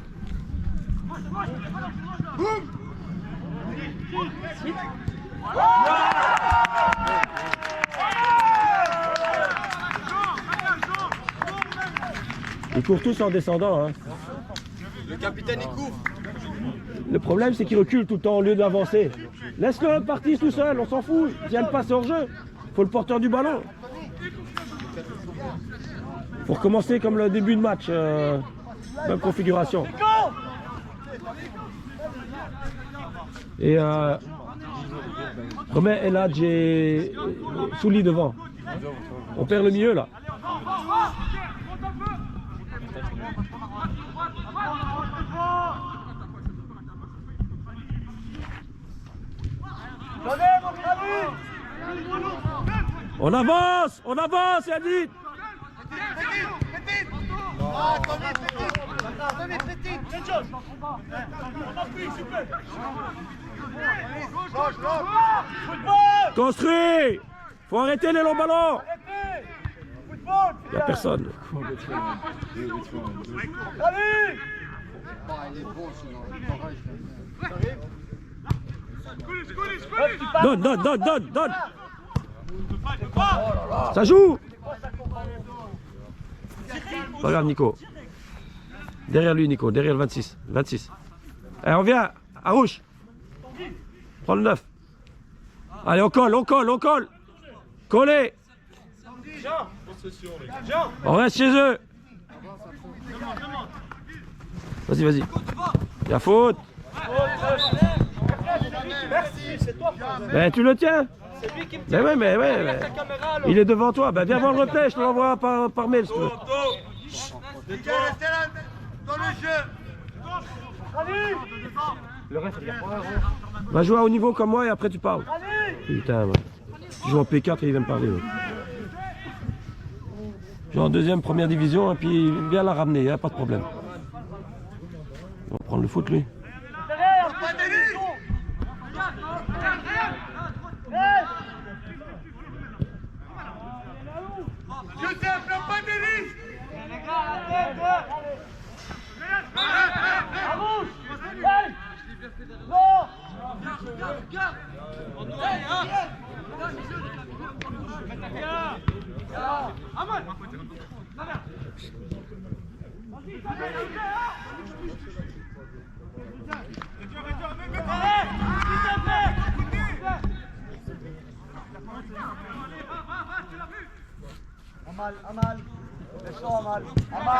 Boum. Ils courent tous en descendant. Hein. Le capitaine il court. Le problème c'est qu'ils reculent tout le temps au lieu d'avancer. Laisse-le partir tout seul, on s'en fout. Il vient de passer hors jeu. Faut le porteur du ballon. Faut recommencer comme le début de match. Même configuration. Et remets Eladj et Souli devant. On perd le milieu là. On avance, Yadid. Construis. Faut arrêter les longs ballons. Il n'y a personne. Donne. Ça joue. Pas grave, Nico. Derrière lui, Nico. Derrière le 26. Allez, on vient. Arouche. Prends le 9. Allez, on colle. Collez. On reste chez eux. Vas-y. Il y a faute. Merci, c'est toi. Ben, tu le tiens. C'est lui qui me Ben ouais, mais il est devant toi. Ben viens voir le replay, je te l'envoie par mail si tu veux. Restez là dans le jeu. Va jouer à haut niveau comme moi et après tu parles. Putain, ouais. Tu joues en P4 et il vient me parler. Ouais. Je joue en deuxième, première division et puis il vient la ramener, hein, pas de problème. On va prendre le foot lui. Joseph, prends pas des risques. Amal.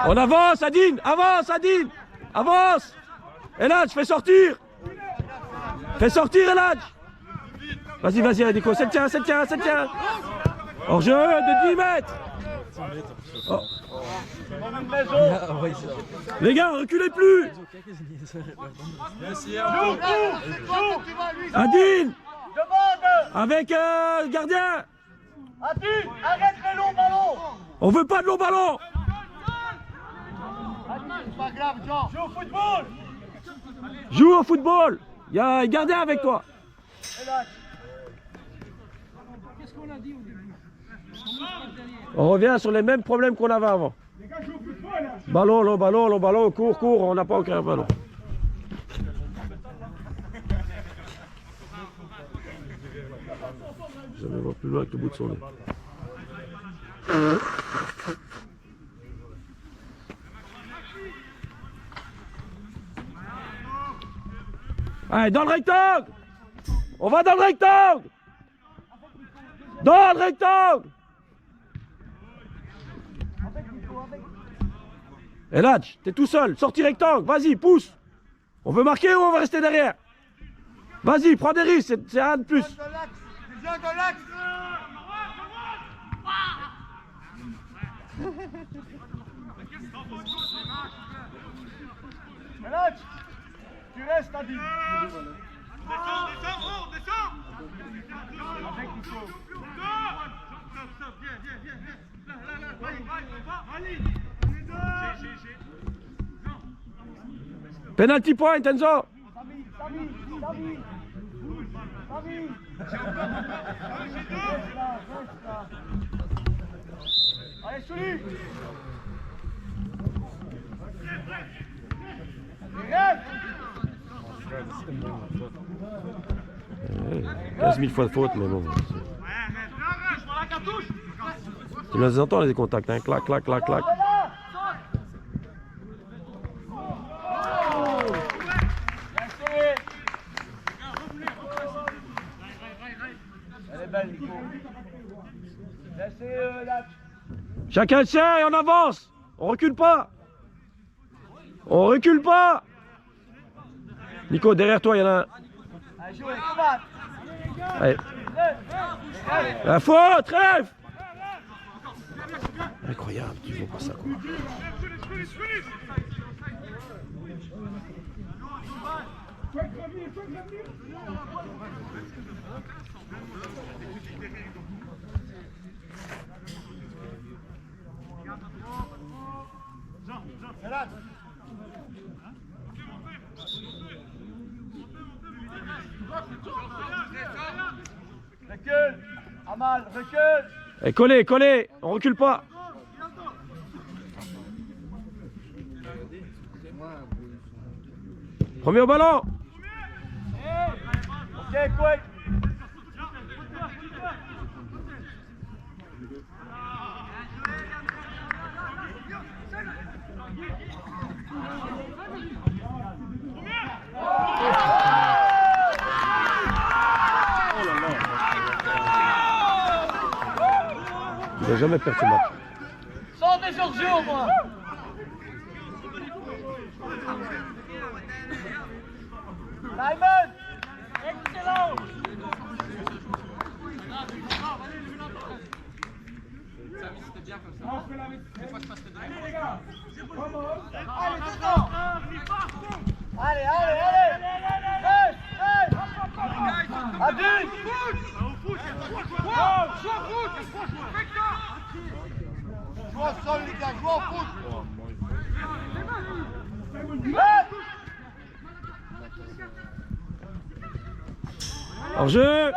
On avance, Adine. Avance. Eladj, fais sortir, Eladj. Vas-y, Nico, c'est le tien. Hors-jeu de 10 mètres. Oh. Les gars, reculez plus. Adine. Avec le gardien. Adine, arrête les longs ballons. On veut pas de long ballon. C'est pas grave, Jean. Joue au football. Joue au football. Il y a un gardien avec toi. On revient sur les mêmes problèmes qu'on avait avant. Ballon, long ballon, cours, on n'a pas aucun ballon. Je vais voir plus loin avec le bout de son nez. Allez, dans le rectangle. On va dans le rectangle. Dans le rectangle. Et là, t'es tout seul, sorti rectangle, vas-y, pousse. On veut marquer ou on va rester derrière? Vas-y, prends des risques, c'est un de plus. Viens de l'axe. Relax. Tu restes, Adine. Descends. Avec Nico. Penalty point, Enzo. Samy. Allez, Souli. Reste. 15 000 fois de faute, mais bon. Tu les entends les contacts, hein? Clac. Elle est belle, Nico. Laissez là. Chacun le sien et on avance. On recule pas. Nico, derrière toi, il y en a un. Allez, jouez, combat. Allez. La faute, rêve. Incroyable, tu vois pas ça, quoi. Recule. Amal, recule. Et collez, on recule pas. Premier au ballon. Ok, quick. Il n'a jamais perdu ce match. Sans des Giorgio, moi. Simon. Excellent. Allez, dedans. Allez. Reste. Adine. Joue au sol, les gars, joue au foot. Hors-jeu.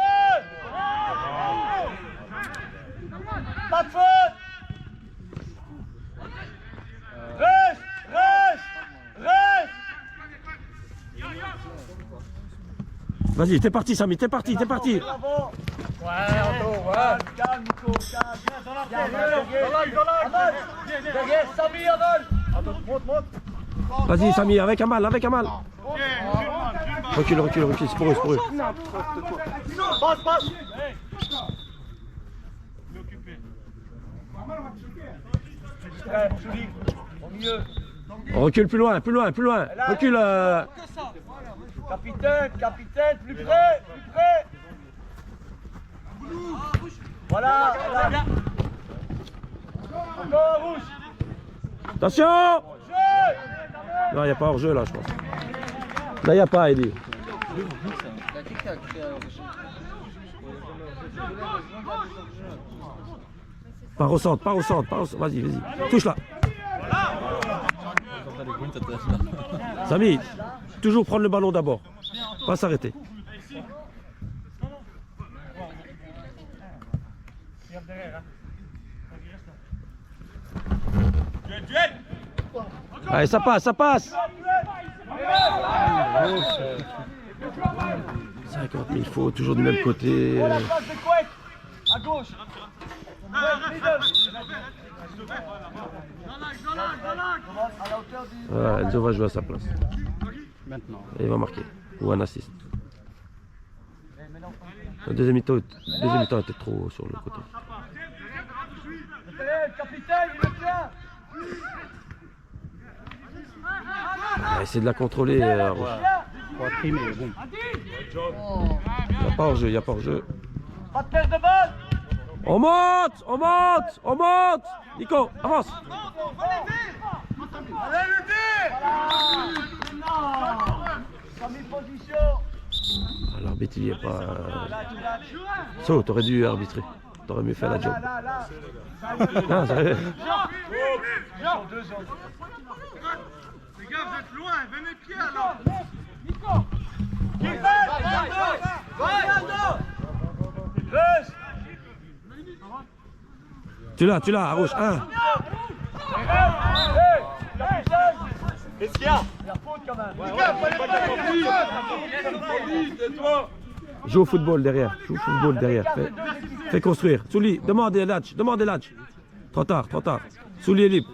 Pas de faute. Reste. Vas-y, t'es parti, Samy, t'es parti. Ouais, calme, Nico, calme. Amal, derrière, Samy, Amal. Monte. Vas-y, Samy, avec Amal. Recule, c'est pour eux. Passe. Julie, au milieu. On recule plus loin. Recule. Capitaine, plus près. Voilà, là. Encore rouge. Attention! Non, il n'y a pas hors-jeu là, je pense. Là, il n'y a pas, Eddie. Pas au centre, pas au centre, pas au centre. Vas-y, vas-y. Touche là. Samy, toujours prendre le ballon d'abord. Pas s'arrêter. Allez, ça passe, ça passe. 50 000 fautes, toujours du même côté. La place de Couette. À gauche. Voilà, Enzo va jouer à sa place. Maintenant. Et il va marquer. Ou un assist. Le deuxième mi-temps était trop sur le côté. Capitaine, il est bien. Essaye de la contrôler. Pour trimer, bon. Il n'y a pas hors-jeu, il n'y a pas hors-jeu. Pas de perte de balle. On monte, on monte, on monte. Nico, avance. Allez, Pas mis position. L'arbitre, il n'y est pas. So, t'aurais dû arbitrer. T'aurais mieux fait la job. Non, ça... Les gars, vous êtes loin, venez pied alors. Nico. Tu l'as, à rouge, 1. Qu'est-ce qu'il y a? Il y a faute quand même. Joue au football derrière, joue au football derrière. Fais construire. Souli, demande des latch, demande des latch. Trop tard, trop tard. Souli est libre.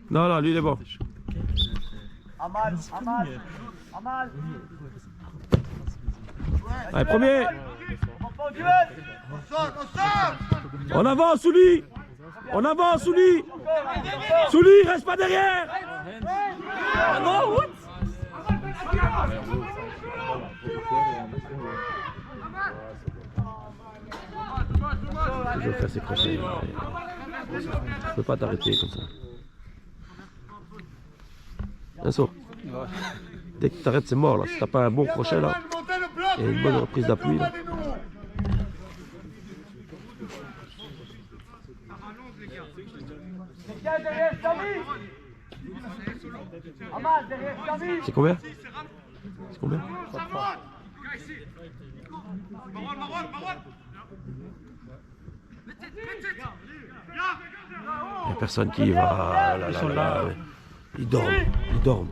Non, non, lui il est bon. Amal. Allez, premier. On duel. On avance, Souli. On avance, Souli. Souli, reste pas derrière. Non, toujours faire ses crochets. Je peux pas t'arrêter comme ça. Un saut. Dès que tu t'arrêtes, c'est mort là. Si t'as pas un bon crochet là, et une bonne reprise d'appui là. Derrière Samy. Amal, derrière Samy. C'est combien? C'est combien? Il n'y a personne qui y va. Ils sont là. Ils dorment.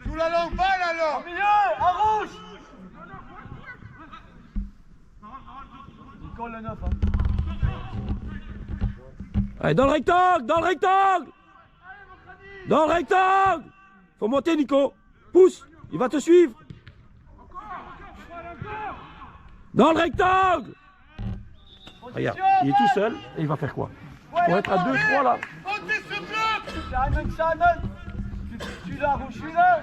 Sous la longue balle alors. Au milieu, à rouge. Il colle le 9. Allez, dans le rectangle. Dans le rectangle. Faut monter, Nico. Pousse, il va te suivre. Dans le rectangle. Regarde, il est tout seul et il va faire quoi? Il faut être à 2-3 là. Simon. Je suis là, à rouge, je suis là.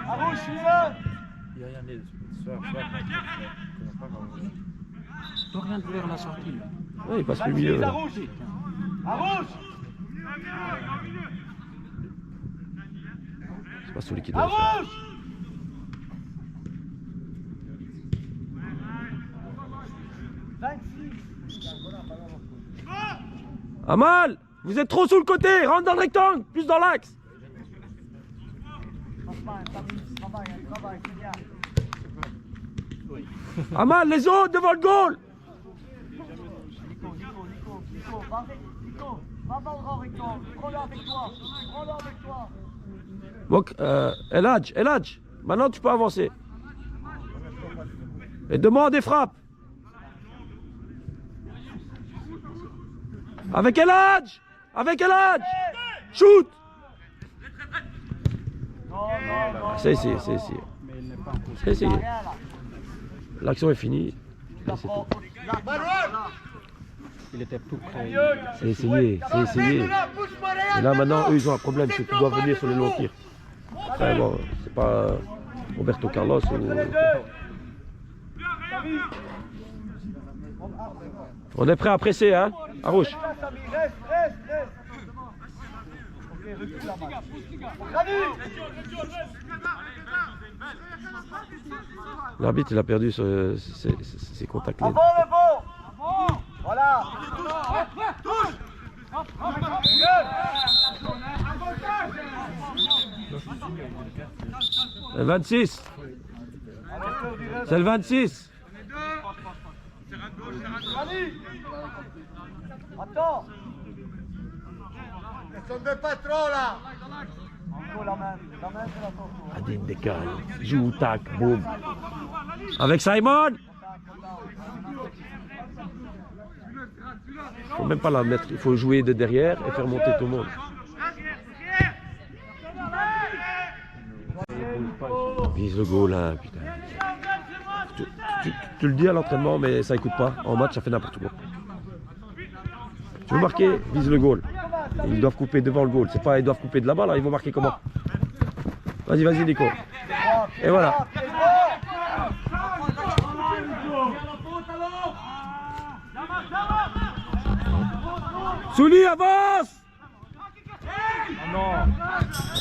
À rouge, je suis là. Il y a rien de soir. Je peux rien de vers la sortie. Ouais, il passe plus milieu. À rouge. À rouge. C'est pas celui qui À doit le faire. rouge. Amal, vous êtes trop sous le côté, rentre dans le rectangle, plus dans l'axe. Amal, les autres devant le goal. Nico, va dans le rectangle, prends-le avec toi. Donc, Eladj, maintenant tu peux avancer. Et demande des frappes. Avec Eladj. Shoot. C'est essayé. C'est essayé. L'action est finie. Et c'est tout. Il était tout près. C'est essayé. Et là maintenant, eux, ils ont un problème, c'est qu'ils doivent venir sur les longs tirs. Après, bon, c'est pas Roberto Carlos ou... On est prêt à presser, hein, Arouche. L'arbitre, il a perdu ses contacts. Avant le bon. Voilà. Le 26. C'est le 26. Attends. Ce sont des patrons là. Encore la main c'est la torture. Adine décale. Joue, tac, boum. Avec Simon. Faut même pas la mettre. Il faut jouer de derrière et faire monter tout le monde. Vise le goal là, putain. Tu le dis à l'entraînement, mais ça écoute pas. En match, ça fait n'importe quoi. Tu veux marquer, vise le goal. Ils doivent couper devant le goal. C'est pas ils doivent couper de là-bas, là. Ils vont marquer comment? Vas-y, vas-y, Nico. Et voilà. Souli, avance! Non.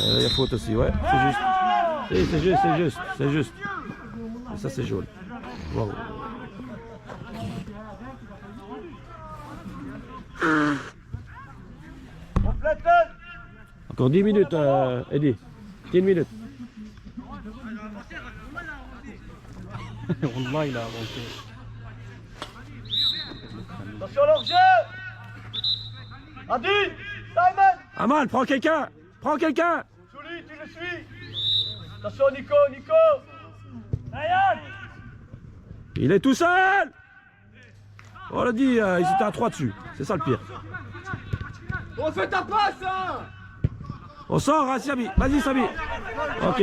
Il y a faute aussi, ouais. C'est juste. C'est juste, c'est juste, c'est juste. Et ça, c'est jaune. Wow. Encore 10 minutes, Eddy. 10 minutes. Wallah, il a avancé. Attention leur jeu. Adi, Simon. Amal, prends quelqu'un. Prends quelqu'un. Souli, tu le suis. Attention Nico. Ryan. Il est tout seul. On l'a dit, ils étaient à 3 dessus. C'est ça le pire. On fait ta passe hein. On sort, hein, Sami. Vas-y, Sami. Ok.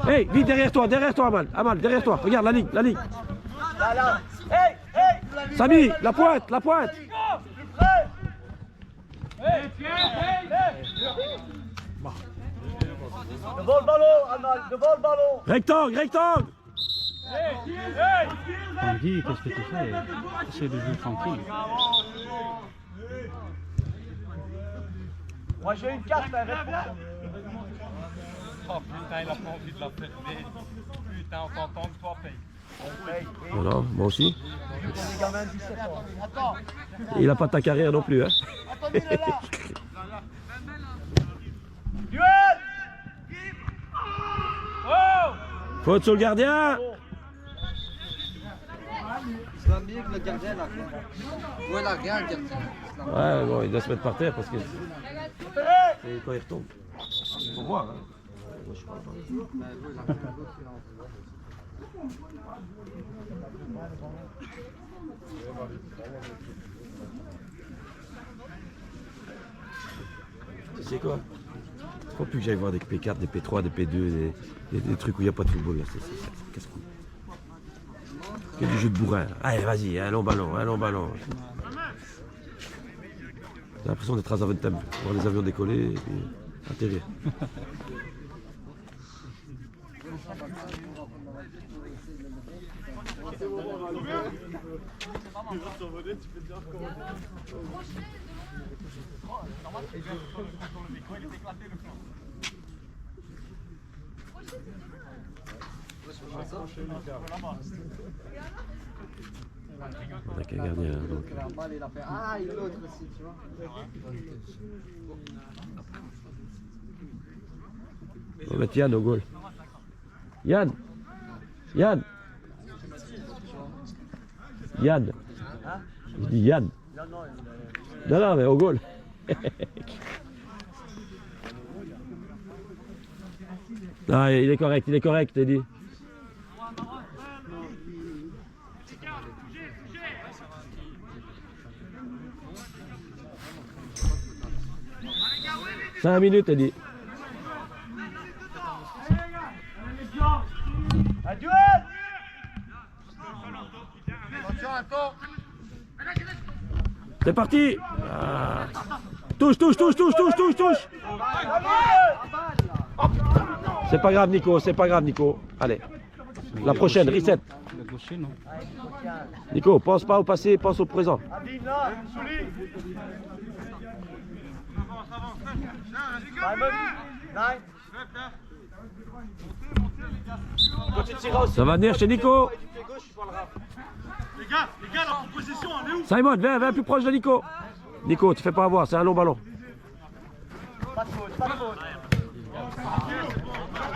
Hey, vite derrière toi, Amal. Amal, derrière toi. Regarde la ligne. Là. Hey. Sami, la pointe. Plus près. Devant le ballon, Amal, devant le ballon. Rectangle. Tanguy, qu'est-ce que tu fais? Essaye de jouer tranquille. Moi j'ai une carte, mais reste pour ça. Oh putain, il a pas envie de la fermer. Putain, on t'entend que toi paye. Voilà, moi aussi. Les gamins de 17 ans. Attends. Et il a pas ta carrière non plus, hein. Attendez là. Duel. Oh. Faute sur le gardien. C'est pas mieux que le gardien là. Ouais, là, regarde le gardien. Ouais, bon, il doit se mettre par terre parce que c'est quand il retombe. Il faut voir, hein. Moi, je sais pas. Tu sais quoi? Faut plus que j'aille voir des P4, des P3, des P2, des trucs où il n'y a pas de football. C'est casse-couille. Que du jeu de bourrin. Allez, vas-y, un long ballon. J'ai l'impression d'être à Zaventem, voir les avions décoller et puis atterrir. On a qu'un gardien, donc. Ah, il l'autre aussi, tu vois. On va mettre Yann au goal. Yann. Je dis Yann. Non, mais au goal. Ah, il est correct, t'as dit. C'est 5 minutes, t'as dit. Un duel. Attention. C'est parti. Ah. Touche. Allez. C'est pas grave, Nico, c'est pas grave, Nico. Allez, la prochaine, reset. Le gaucher, non. Nico, pense pas au passé, pense au présent. Ça va venir chez Nico. Les gars, la proposition, elle est où? Simon, viens plus proche de Nico. Nico, tu fais pas avoir, c'est un long ballon.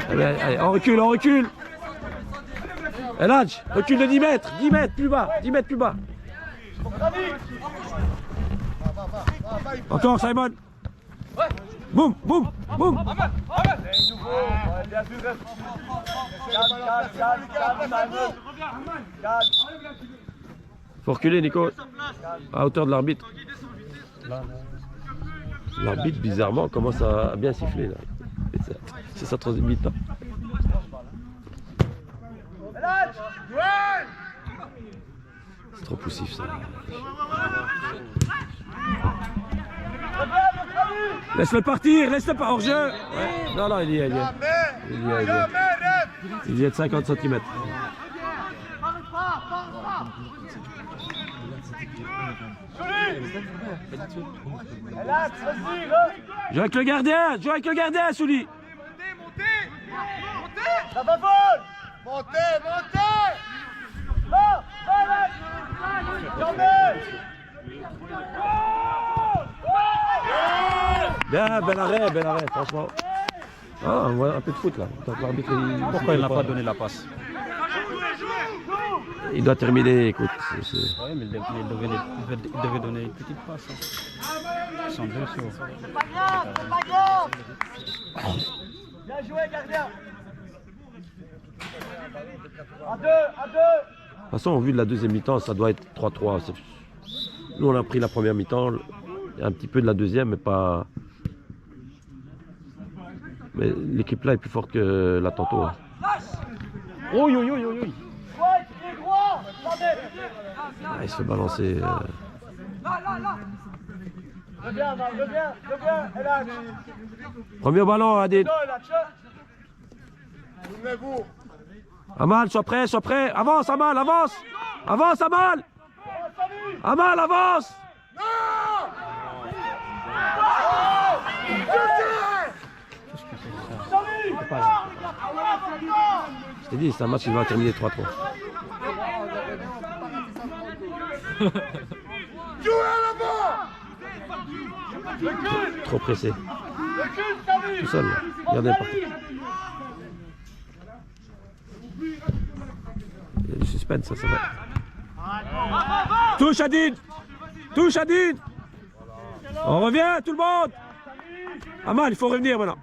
Allez, on recule, on recule. Eladj, recule de 10 mètres, 10 mètres plus bas, 10 mètres plus bas. Encore Simon. Boum, boum, boum. Faut reculer Nico, à hauteur de l'arbitre. L'arbitre bizarrement commence à bien siffler là. C'est sa troisième mi-temps. C'est trop poussif ça. Laisse-le partir, laisse-le pas hors jeu. Ouais. Non, il y est. Il y est de 50 cm. Joue avec le gardien, Souli. Ça va vol! Montez! Bien, bel arrêt, franchement. Ah, on voit un peu de foot là. L'arbitre, Pourquoi il n'a pas donné la passe? Il doit terminer, écoute. Oui, mais il devait donner une petite passe. Ils sont deux sur. C'est pas grave! Bien joué, gardien! À deux! De toute façon, au vu de la deuxième mi-temps, ça doit être 3-3. Nous, on a pris la première mi-temps, un petit peu de la deuxième, mais pas. Mais l'équipe là est plus forte que la tantôt. Hein. Oui. Ah, il se fait balancer. Reviens, Eladj. Premier ballon, Adil. Tournez-vous. Amal, sois prêt. Avance, Amal, avance. Avance, Amal. Amal, avance. Je t'ai dit, c'est un match qui va terminer 3-3. Trop pressé. Tout seul, là. Regardez le partout. Il y a du suspense, ça va. Touche Adine. On revient, tout le monde. Amal, il faut revenir maintenant.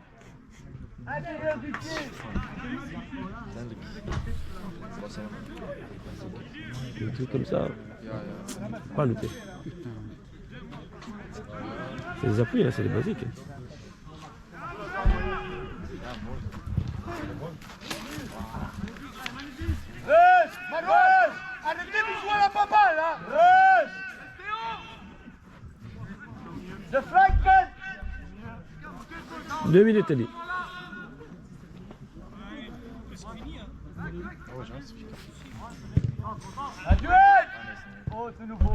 Des trucs comme ça, pas louper. C'est des appuis, hein, c'est des basiques. Arrêtez de jouer à la baballe, hein! De flanken! 2 minutes, Eli.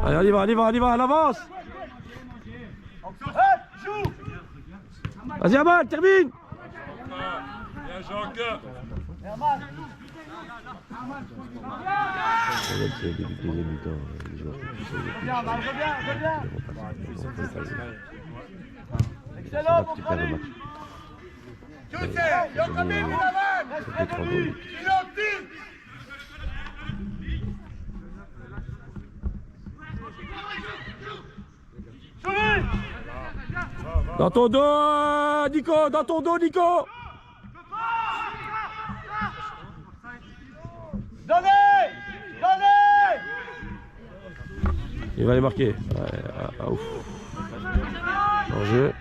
Allez, on y va, à l'avance! Vas-y, Amal, termine! Bien, Jacques! C'est le début de deuxième mi-temps, les joueurs Reviens! C'est là que tu perds le match. C'était 3 goals. Dans ton dos, Nico! Donnez! Il va les marquer. Ouais, ouf. En jeu.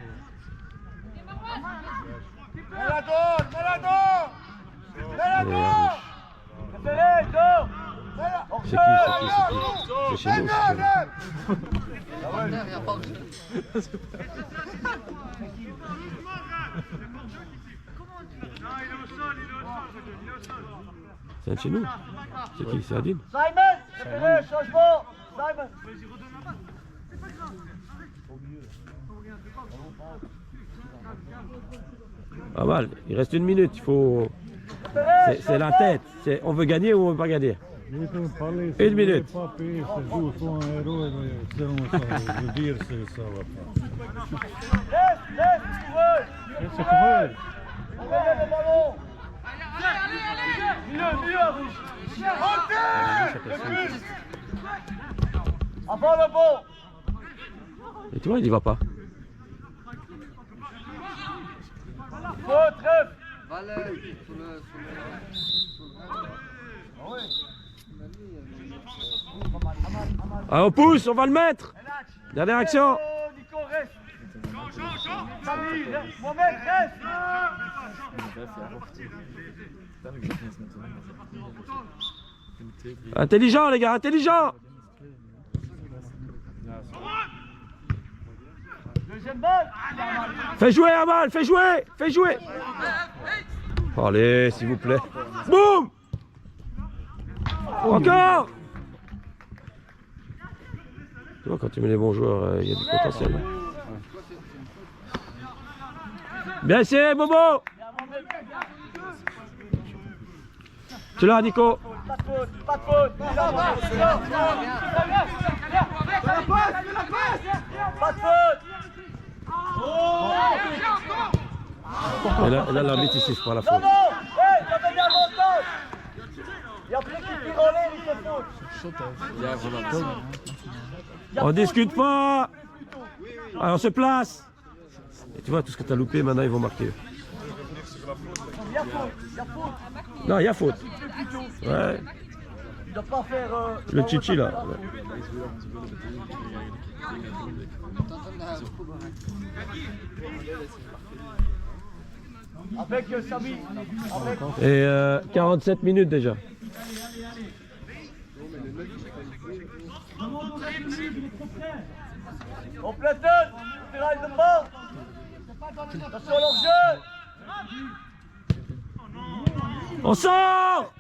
C'est qui? C'est chez nous. C'est un de chez nous. C'est qui? C'est Adine? Simon, préféré, changement. Simon. Pas mal. Il reste 1 minute. Il faut. C'est la tête. On veut gagner ou on veut pas gagner? 1 minute. Pas payer ce jour, il faut un héros, mais selon ça, je veux dire, ça va pas. Laisse, coureur. On relève le ballon. Milieu. Avant le bon. Et tu vois, il y va pas. Faute, ref. Ah, on pousse, on va le mettre. Dernière action. Nico, reste. Samy, Mohamed, reste. Intelligent, les gars, intelligent. Deuxième balle. Fais jouer, Amal, fais jouer. Allez, s'il vous plaît. Boum. Encore. Tu vois, quand tu mets les bons joueurs, il y a du potentiel. Bien essayé, Bobo. Tu l'as, Nico. Pas de faute. Pas de faute. Et là, l'arbitre, il siffle pas la faute. Non, hey, il y avait l'avantage. Il y a plus qui tire en l'air, il se faute. On discute pas. Allez, on se place. Et tu vois, tout ce que tu as loupé, maintenant, ils vont marquer. Il y a faute. Non, il y a faute. Ouais. Il ne doit pas faire... Le chichi, là. Avec Samy. Et 47 minutes déjà. On platonne. Tiraille de mort. Attention leur jeu. On sort.